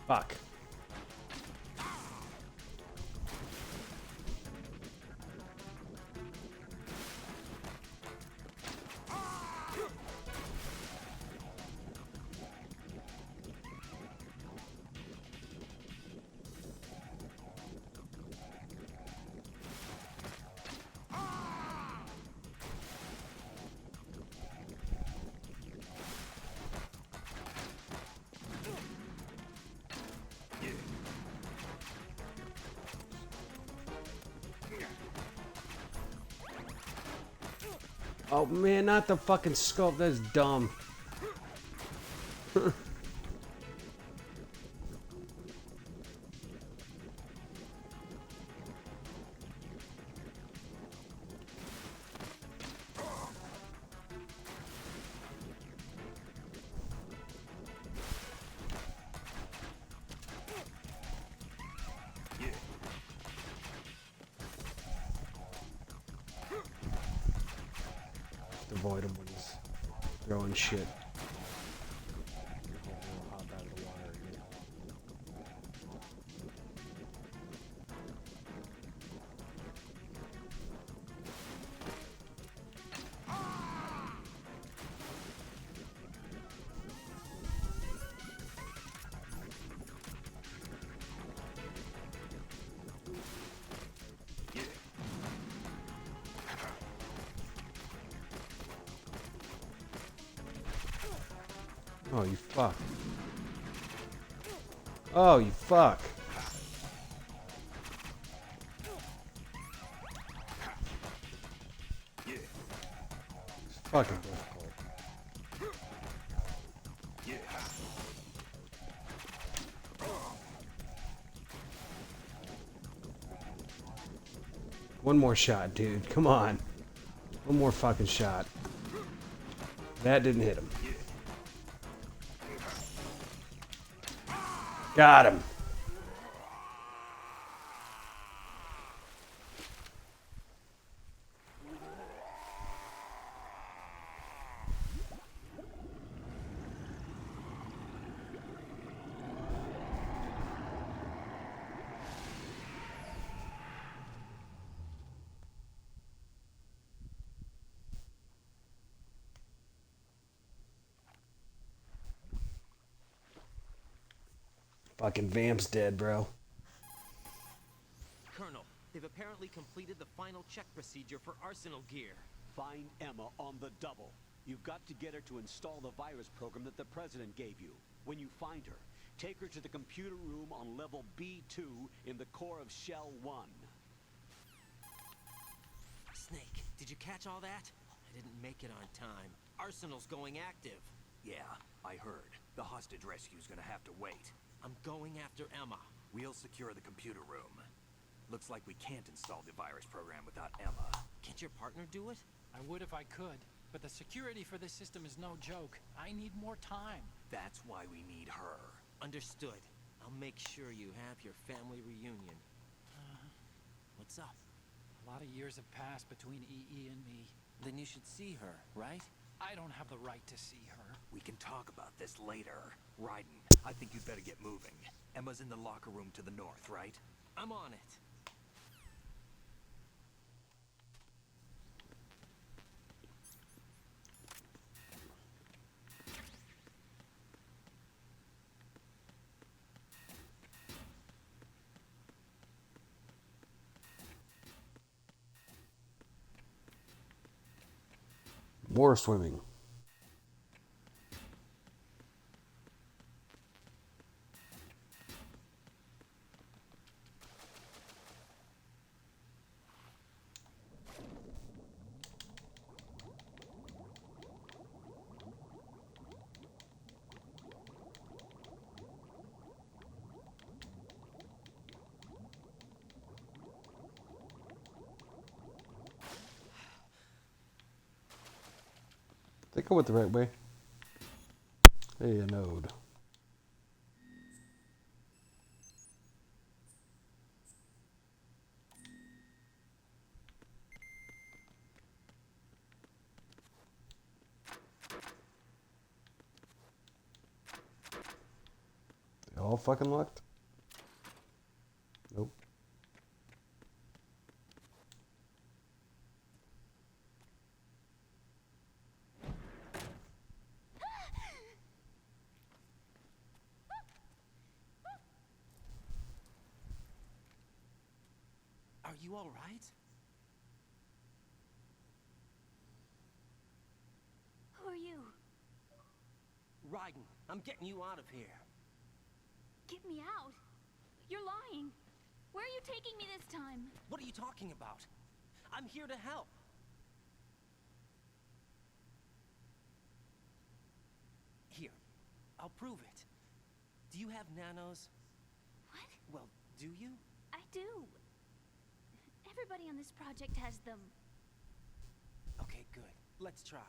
Fuck. Oh man, not the fucking scope. That's dumb. Avoid him when he's throwing shit. He'll hop out of the water again. Oh, you fuck. Oh, you fuck. It's fucking difficult. One more shot, dude. Come on. One more fucking shot. That didn't hit him. Got him. Fucking Vamp's dead, bro. Colonel, they've apparently completed the final check procedure for arsenal gear. Find Emma on the double. You've got to get her to install the virus program that the President gave you. When you find her, take her to the computer room on level B2 in the core of Shell 1. Snake, did you catch all that? I didn't make it on time. Arsenal's going active. Yeah, I heard. The hostage rescue's gonna have to wait. I'm going after Emma. We'll secure the computer room. Looks like we can't install the virus program without Emma. Can't your partner do it? I would if I could, but the security for this system is no joke. I need more time. That's why we need her. Understood. I'll make sure you have your family reunion. What's up? A lot of years have passed between EE and me. Then you should see her, right? I don't have the right to see her. We can talk about this later. Raiden, I think you'd better get moving. Emma's in the locker room to the north, right? I'm on it. More swimming. I think I went the right way. Hey, a node. They all fucking locked? Nope. Are you all right? Who are you? Raiden, I'm getting you out of here. Get me out. You're lying. Where are you taking me this time? What are you talking about? I'm here to help. Here, I'll prove it. Do you have nanos? What? Well, do you? I do. Everybody on this project has them. Okay, good. Let's try.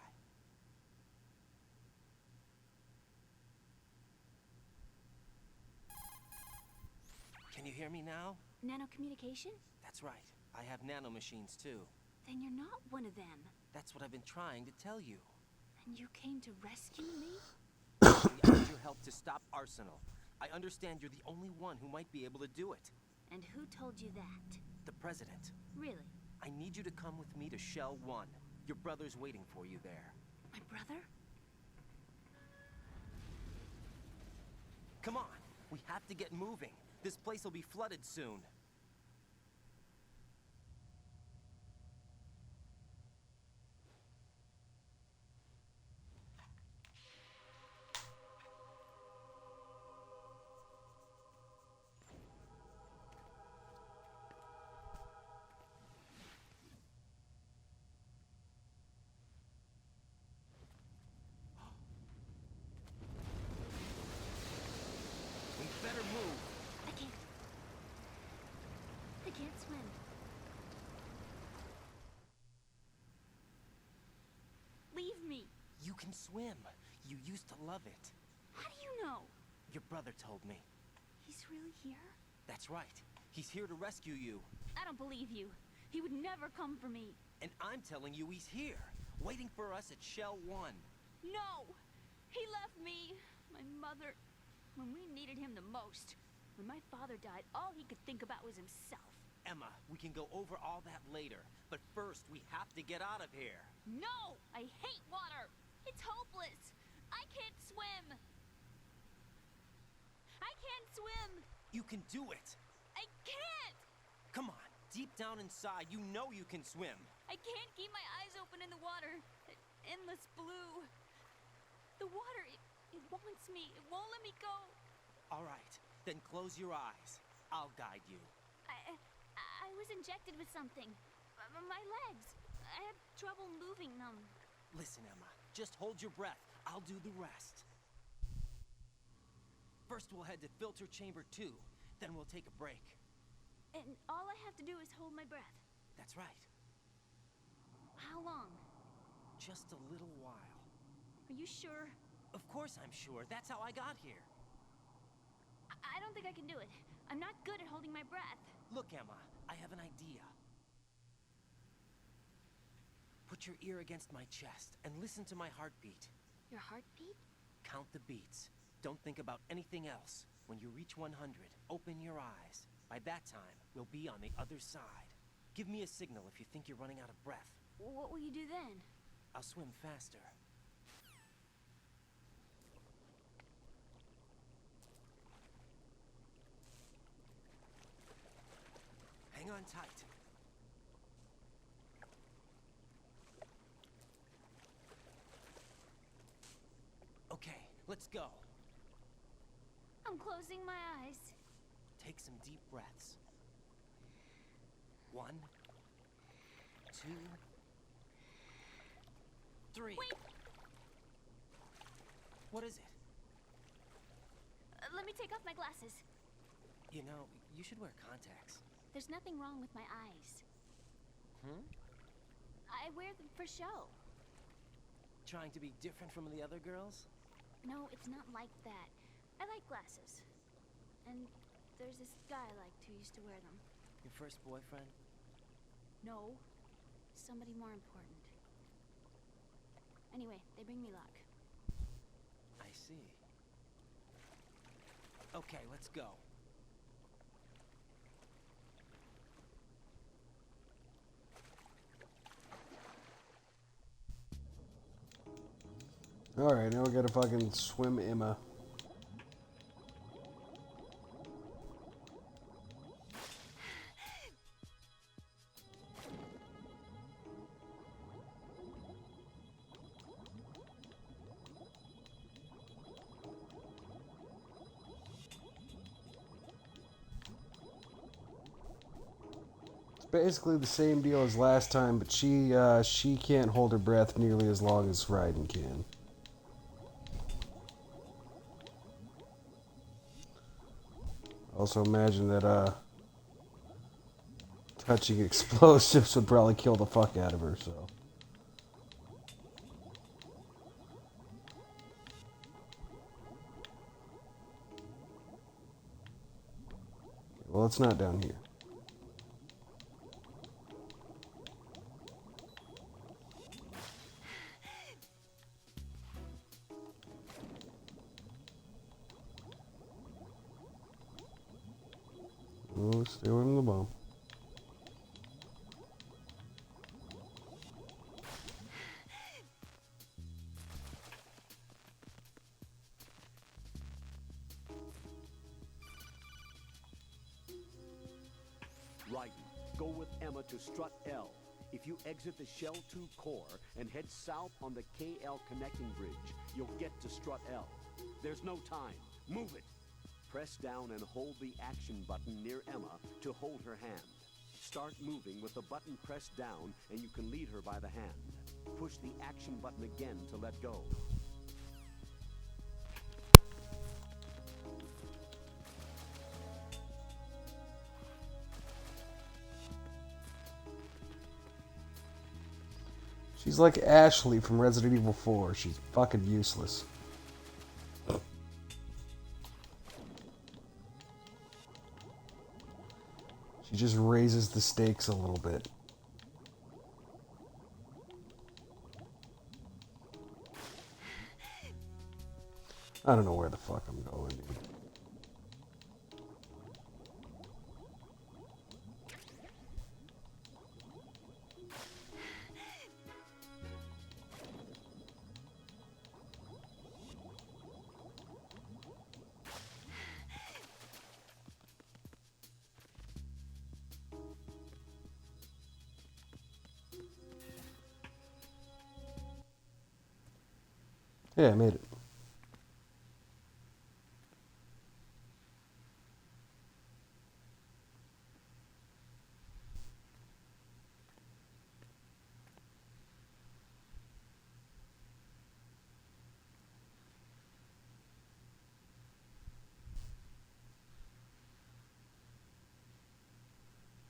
Can you hear me now? Nanocommunication? That's right. I have nanomachines too. Then you're not one of them. That's what I've been trying to tell you. And you came to rescue me? I need your help to stop Arsenal. I understand you're the only one who might be able to do it. And who told you that? The President. Really? I need you to come with me to Shell 1. Your brother's waiting for you there. My brother? Come on! We have to get moving. This place will be flooded soon. We better move. I can't. I can't swim. Leave me. You can swim. You used to love it. How do you know? Your brother told me. He's really here? That's right. He's here to rescue you. I don't believe you. He would never come for me. And I'm telling you he's here, waiting for us at Shell 1. No! He left me, my mother, when we needed him the most. When my father died, all he could think about was himself. Emma, we can go over all that later, but first we have to get out of here. No! I hate water! It's hopeless! I can't swim! I can't swim! You can do it. I can't! Come on, deep down inside, you know you can swim. I can't keep my eyes open in the water. Endless blue. The water, it wants me. It won't let me go. All right, then close your eyes. I'll guide you. I was injected with something. My legs. I have trouble moving them. Listen, Emma, just hold your breath. I'll do the rest. First, we'll head to filter chamber 2. Then we'll take a break. And all I have to do is hold my breath. That's right. How long? Just a little while. Are you sure? Of course I'm sure. That's how I got here. I don't think I can do it. I'm not good at holding my breath. Look, Emma, I have an idea. Put your ear against my chest and listen to my heartbeat. Your heartbeat? Count the beats. Don't think about anything else. When you reach 100, open your eyes. By that time, we'll be on the other side. Give me a signal if you think you're running out of breath. What will you do then? I'll swim faster. Hang on tight. Okay, let's go. I'm closing my eyes. Take some deep breaths. 1, 2, 3. Wait! What is it? Let me take off my glasses. You know, you should wear contacts. There's nothing wrong with my eyes. I wear them for show. Trying to be different from the other girls? No, it's not like that. I like glasses. And there's this guy I liked who used to wear them. Your first boyfriend? No, somebody more important. Anyway, they bring me luck. I see. Okay, let's go. Alright, now we gotta fucking swim Emma. Basically the same deal as last time, but she can't hold her breath nearly as long as Raiden can. Also imagine that touching explosives would probably kill the fuck out of her, so. Well, it's not down here. Oh, stay away from the bomb. Raiden, go with Emma to strut L. If you exit the Shell 2 core and head south on the KL connecting bridge, you'll get to strut L. There's no time. Move it. Press down and hold the action button near Emma to hold her hand. Start moving with the button pressed down and you can lead her by the hand. Push the action button again to let go. She's like Ashley from Resident Evil 4. She's fucking useless. She just raises the stakes a little bit. I don't know where the fuck I'm going, dude. Yeah, I made it.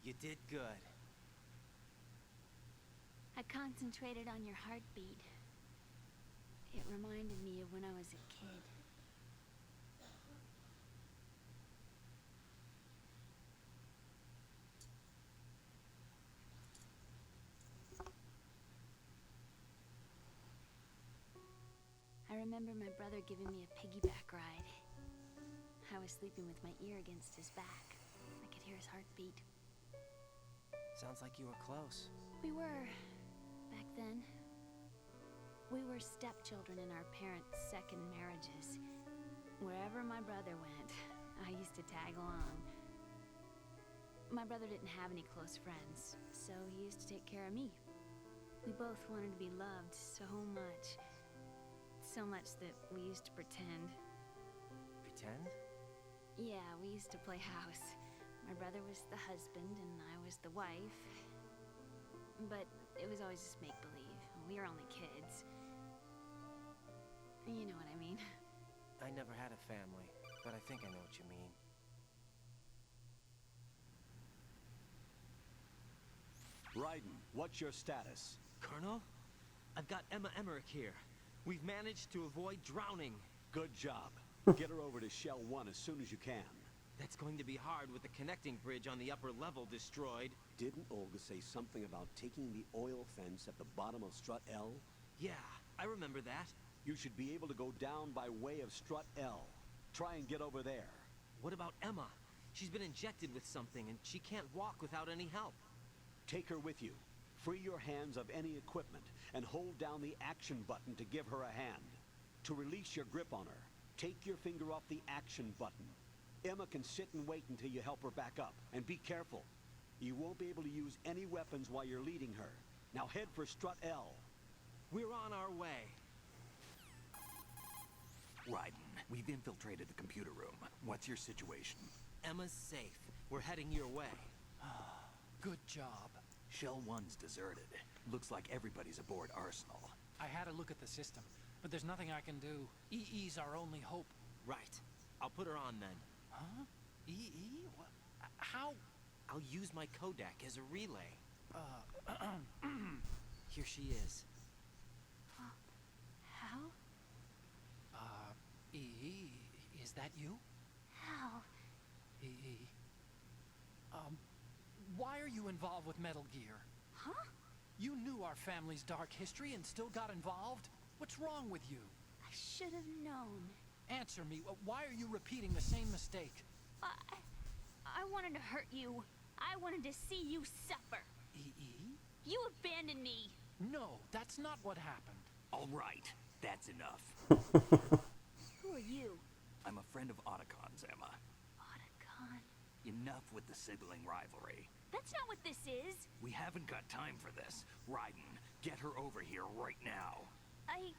You did good. I concentrated on your heartbeat. It reminded me of when I was a kid. remember my brother giving me a piggyback ride. I was sleeping with my ear against his back. I could hear his heartbeat. Sounds like you were close. We were, back then. We were stepchildren in our parents' second marriages. Wherever my brother went, I used to tag along. My brother didn't have any close friends, so he used to take care of me. We both wanted to be loved so much. So much that we used to pretend. Pretend? Yeah, we used to play house. My brother was the husband and I was the wife. But it was always just make-believe. We were only kids. You know what I mean. I never had a family, but I think I know what you mean. Raiden, what's your status? Colonel? I've got Emma Emmerich here. We've managed to avoid drowning. Good job. Get her over to Shell 1 as soon as you can. That's going to be hard with the connecting bridge on the upper level destroyed. Didn't Olga say something about taking the oil fence at the bottom of Strut L? Yeah, I remember that. You should be able to go down by way of Strut L. Try and get over there. What about Emma? She's been injected with something and she can't walk without any help. Take her with you. Free your hands of any equipment and hold down the action button to give her a hand. To release your grip on her, take your finger off the action button. Emma can sit and wait until you help her back up. And be careful. You won't be able to use any weapons while you're leading her. Now head for Strut L. We're on our way. Raiden, we've infiltrated the computer room. What's your situation? Emma's safe. We're heading your way. Good job. Shell 1's deserted. Looks like everybody's aboard Arsenal. I had a look at the system, but there's nothing I can do. EE's our only hope. Right. I'll put her on then. Huh? EE? What? How? I'll use my Kodak as a relay. Here she is. How? EE, is that you? How? EE. Why are you involved with Metal Gear? Huh? You knew our family's dark history and still got involved? What's wrong with you? I should have known. Answer me. Why are you repeating the same mistake? I wanted to hurt you. I wanted to see you suffer. EE? You abandoned me. No, that's not what happened. All right, that's enough. Who are you? I'm a friend of Otacon's, Emma. Otacon? Enough with the sibling rivalry. That's not what this is. We haven't got time for this. Raiden, get her over here right now. I...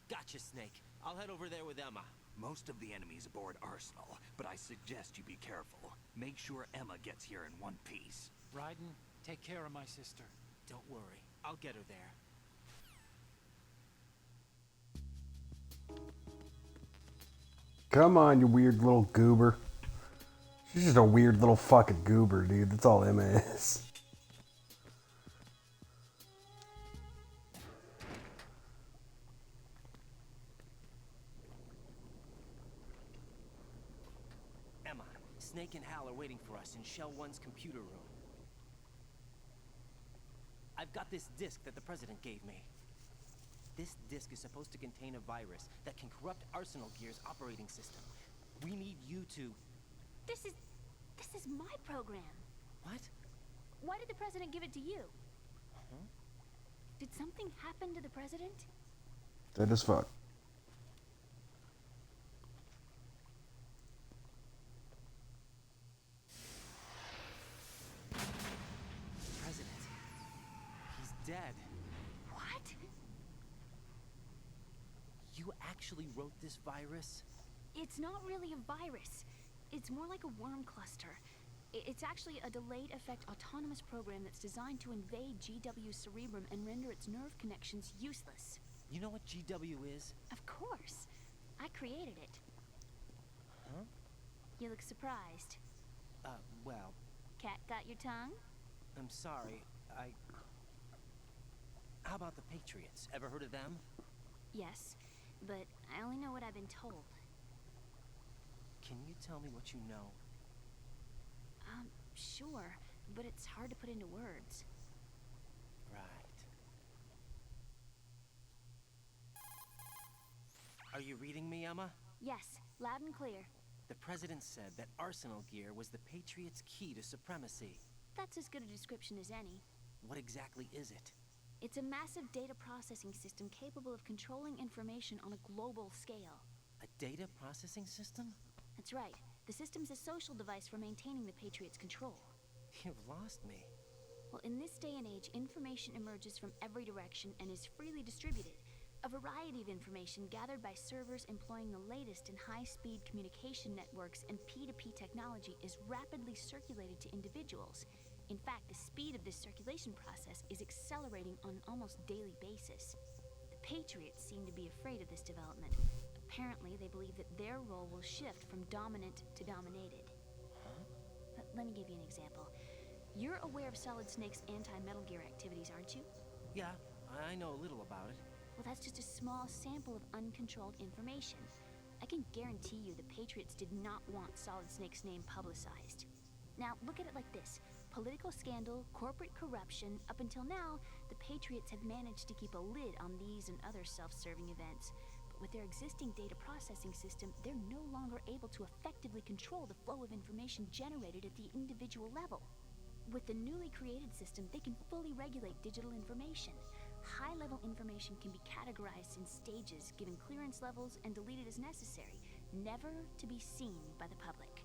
Gotcha, Snake. I'll head over there with Emma. Most of the enemy's aboard Arsenal, but I suggest you be careful. Make sure Emma gets here in one piece. Raiden, take care of my sister. Don't worry. I'll get her there. Come on, you weird little goober. She's just a weird little fucking goober, dude. That's all Emma is. Emma, Snake and Hal are waiting for us in Shell 1's computer room. I've got this disk that the President gave me. This disk is supposed to contain a virus that can corrupt Arsenal Gear's operating system. We need you to... This is my program. What? Why did the President give it to you? Huh? Did something happen to the President? Dead as fuck. President. He's dead. What? You actually wrote this virus? It's not really a virus. It's more like a worm cluster. It's actually a delayed effect autonomous program that's designed to invade GW's cerebrum and render its nerve connections useless. You know what GW is? Of course. I created it. Huh? You look surprised. Well, Cat got your tongue? I'm sorry. How about the Patriots? Ever heard of them? Yes, but I only know what I've been told. Can you tell me what you know? Sure, but it's hard to put into words. Right. Emma? Yes, loud and clear. The President said that Arsenal gear was the Patriots' key to supremacy. That's as good a description as any. What exactly is it? It's a massive data processing system capable of controlling information on a global scale. A data processing system? That's right. The system's a social device for maintaining the Patriots' control. You've lost me. Well, in this day and age, information emerges from every direction and is freely distributed. A variety of information gathered by servers employing the latest in high-speed communication networks and P2P technology is rapidly circulated to individuals. In fact, the speed of this circulation process is accelerating on an almost daily basis. The Patriots seem to be afraid of this development. Apparently, they believe that their role will shift from dominant to dominated. Let me give you an example. You're aware of Solid Snake's anti-Metal Gear activities, aren't you? Yeah, I know a little about it. Well, that's just a small sample of uncontrolled information. I can guarantee you the Patriots did not want Solid Snake's name publicized. Now, look at it like this. Political scandal, corporate corruption, up until now, the Patriots have managed to keep a lid on these and other self-serving events. But with their existing data processing system, they're no longer able to effectively control the flow of information generated at the individual level. With the newly created system, they can fully regulate digital information. High-level information can be categorized in stages, given clearance levels, and deleted as necessary, never to be seen by the public.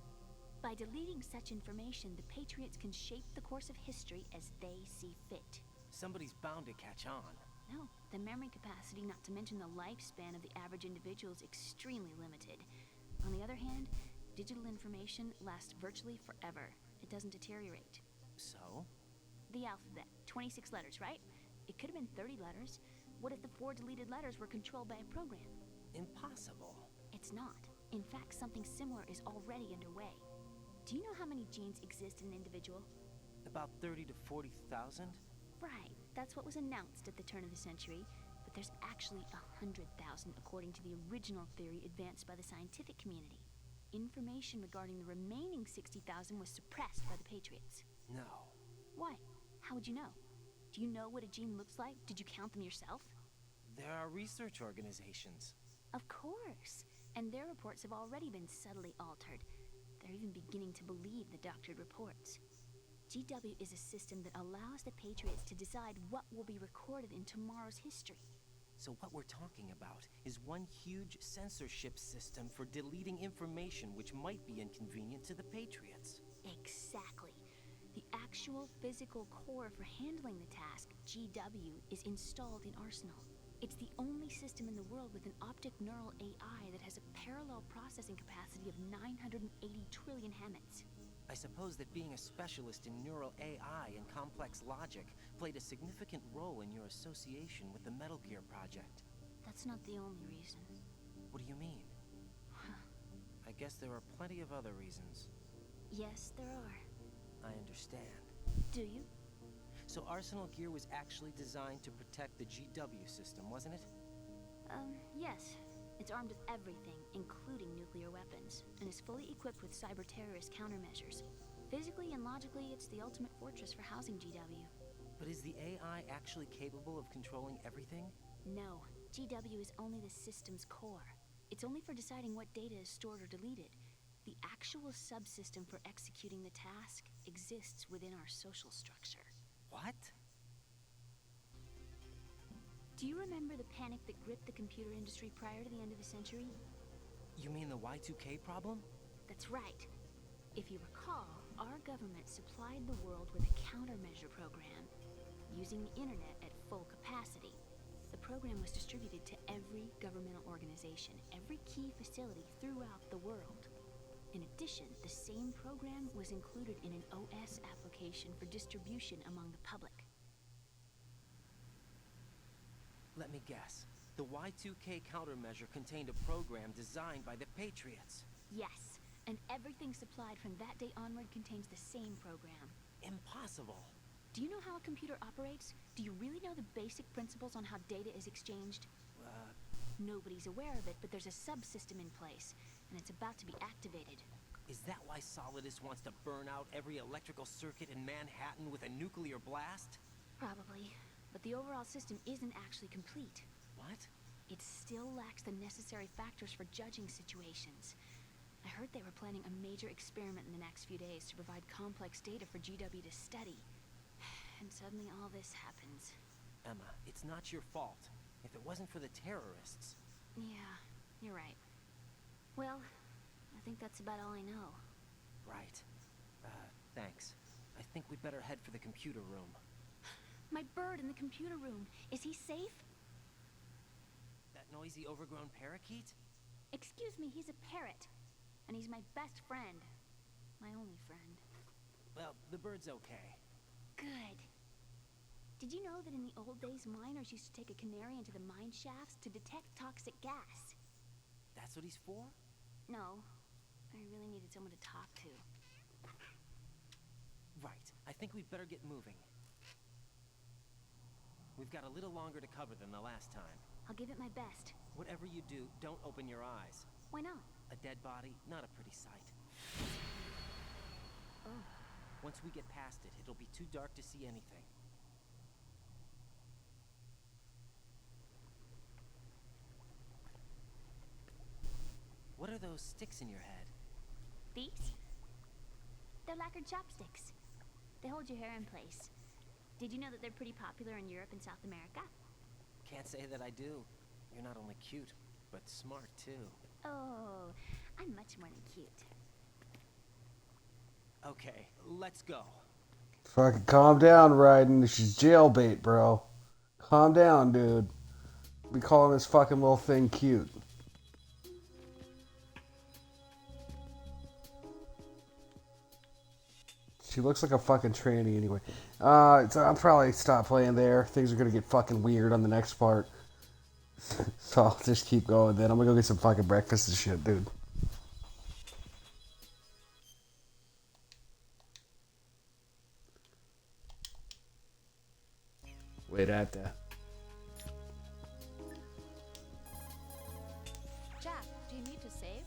By deleting such information, the Patriots can shape the course of history as they see fit. Somebody's bound to catch on. No, the memory capacity, not to mention the lifespan of the average individual, is extremely limited. On the other hand, digital information lasts virtually forever. It doesn't deteriorate. So? The alphabet, 26 letters, right? It could have been 30 letters. What if the 4 deleted letters were controlled by a program? Impossible. It's not. In fact, something similar is already underway. Do you know how many genes exist in an individual? About 30 to 40,000? Right. That's what was announced at the turn of the century. But there's actually 100,000 according to the original theory advanced by the scientific community. Information regarding the remaining 60,000 was suppressed by the Patriots. No. Why? How would you know? Do you know what a gene looks like? Did you count them yourself? There are research organizations. Of course. And their reports have already been subtly altered. They're even beginning to believe the doctored reports. GW is a system that allows the Patriots to decide what will be recorded in tomorrow's history. So what we're talking about is one huge censorship system for deleting information which might be inconvenient to the Patriots. Exactly. The actual physical core for handling the task, GW, is installed in Arsenal. It's the only system in the world with an optic neural AI that has a parallel processing capacity of 980 trillion Hammets. I suppose that being a specialist in neural AI and complex logic played a significant role in your association with the Metal Gear project. That's not the only reason. What do you mean? I guess there are plenty of other reasons. Yes, there are. I understand. Do you? So Arsenal Gear was actually designed to protect the GW system, wasn't it? Yes. It's armed with everything, including nuclear weapons, and is fully equipped with cyber-terrorist countermeasures. Physically and logically, it's the ultimate fortress for housing GW. But is the AI actually capable of controlling everything? No. GW is only the system's core. It's only for deciding what data is stored or deleted. The actual subsystem for executing the task exists within our social structure. What? Do you remember the panic that gripped the computer industry prior to the end of the century? You mean the Y2K problem? That's right. If you recall, our government supplied the world with a countermeasure program, using the internet at full capacity. The program was distributed to every governmental organization, every key facility throughout the world. In addition, the same program was included in an OS application for distribution among the public. Let me guess. The Y2K countermeasure contained a program designed by the Patriots. Yes, and everything supplied from that day onward contains the same program. Impossible. Do you know how a computer operates? Do you really know the basic principles on how data is exchanged? Nobody's aware of it, but there's a subsystem in place, and it's about to be activated. Is that why Solidus wants to burn out every electrical circuit in Manhattan with a nuclear blast? Probably. But the overall system isn't actually complete. What? it still lacks the necessary factors for judging situations. I heard they were planning a major experiment in the next few days to provide complex data for GW to study. And suddenly all this happens. Emma, it's not your fault. If it wasn't for the terrorists... Yeah, you're right. Well, I think that's about all I know. Right. Thanks. I think we'd better head for the computer room. My bird in the computer room. Is he safe? That noisy, overgrown parakeet? Excuse me, he's a parrot. And he's my best friend. My only friend. Well, the bird's okay. Good. Did you know that in the old days, miners used to take a canary into the mine shafts to detect toxic gas? That's what he's for? No. I really needed someone to talk to. Right. I think we'd better get moving. We've got a little longer to cover than the last time. I'll give it my best. Whatever you do, don't open your eyes. Why not? A dead body, not a pretty sight. Oh. Once we get past it, it'll be too dark to see anything. What are those sticks in your head? These? They're lacquered chopsticks. They hold your hair in place. Did you know that they're pretty popular in Europe and South America? Can't say that I do. You're not only cute, but smart too. Oh, I'm much more than cute. Okay, let's go. Fucking calm down, Raiden. She's jailbait, bro. Calm down, dude. We calling this fucking little thing cute. She looks like a fucking tranny anyway. So I'll probably stop playing there. Things are gonna get fucking weird on the next part. So I'll just keep going then. I'm gonna go get some fucking breakfast and shit, dude. Wait at that. Jack, do you need to save?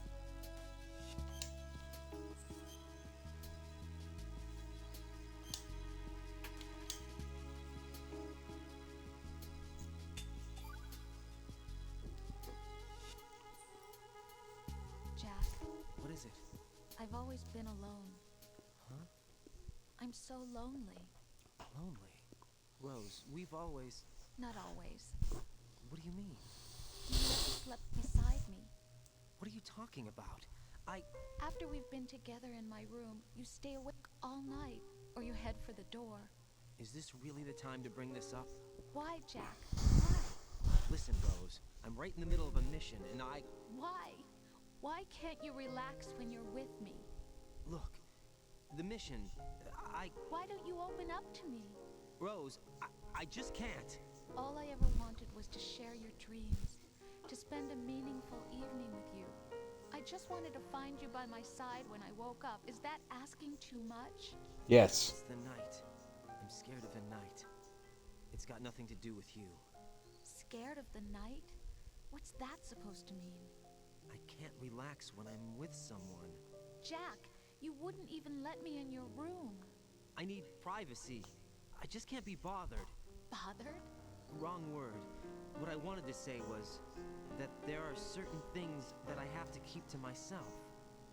Jack, What is it? I've always been alone. Huh? I'm so lonely. Lonely. Rose, we've always... Not always. What do you mean? You never slept beside me. What are you talking about? After we've been together in my room, you stay awake all night, or you head for the door. Is this really the time to bring this up? Why, Jack? Why? Listen, Rose, I'm right in the middle of a mission, and Why? Why can't you relax when you're with me? Look, the mission, Why don't you open up to me? Rose, I just can't. All I ever wanted was to share your dreams, to spend a meaningful evening with you. I just wanted to find you by my side when I woke up. Is that asking too much? Yes. It's the night. I'm scared of the night. It's got nothing to do with you. Scared of the night? What's that supposed to mean? I can't relax when I'm with someone. Jack, you wouldn't even let me in your room. I need privacy. I just can't be bothered. Bothered? Wrong word. What I wanted to say was that there are certain things that I have to keep to myself.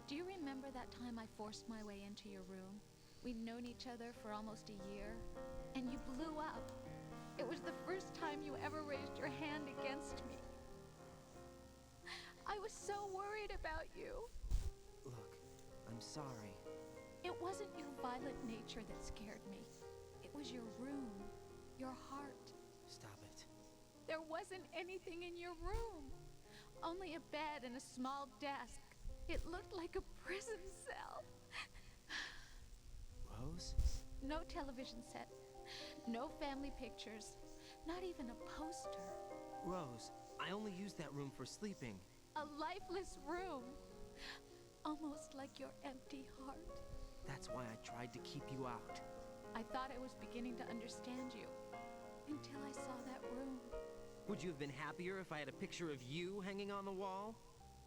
Do you remember that time I forced my way into your room? We'd known each other for almost a year, and you blew up. It was the first time you ever raised your hand against me. I was so worried about you. Look, I'm sorry. It wasn't your violent nature that scared me. It was your room, your heart. Stop it. There wasn't anything in your room. Only a bed and a small desk. It looked like a prison cell. Rose? No television set. No family pictures. Not even a poster. Rose, I only use that room for sleeping. A lifeless room. Almost like your empty heart. That's why I tried to keep you out. I thought I was beginning to understand you. Until I saw that room. Would you have been happier if I had a picture of you hanging on the wall?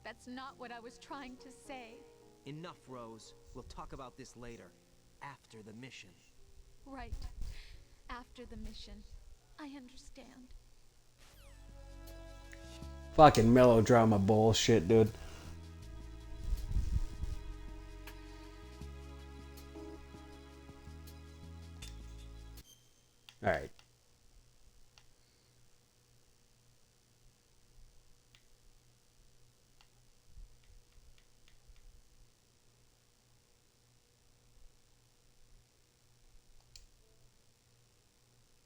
That's not what I was trying to say. Enough, Rose. We'll talk about this later. After the mission. Right. After the mission. I understand. Fucking melodrama bullshit, dude. Alright.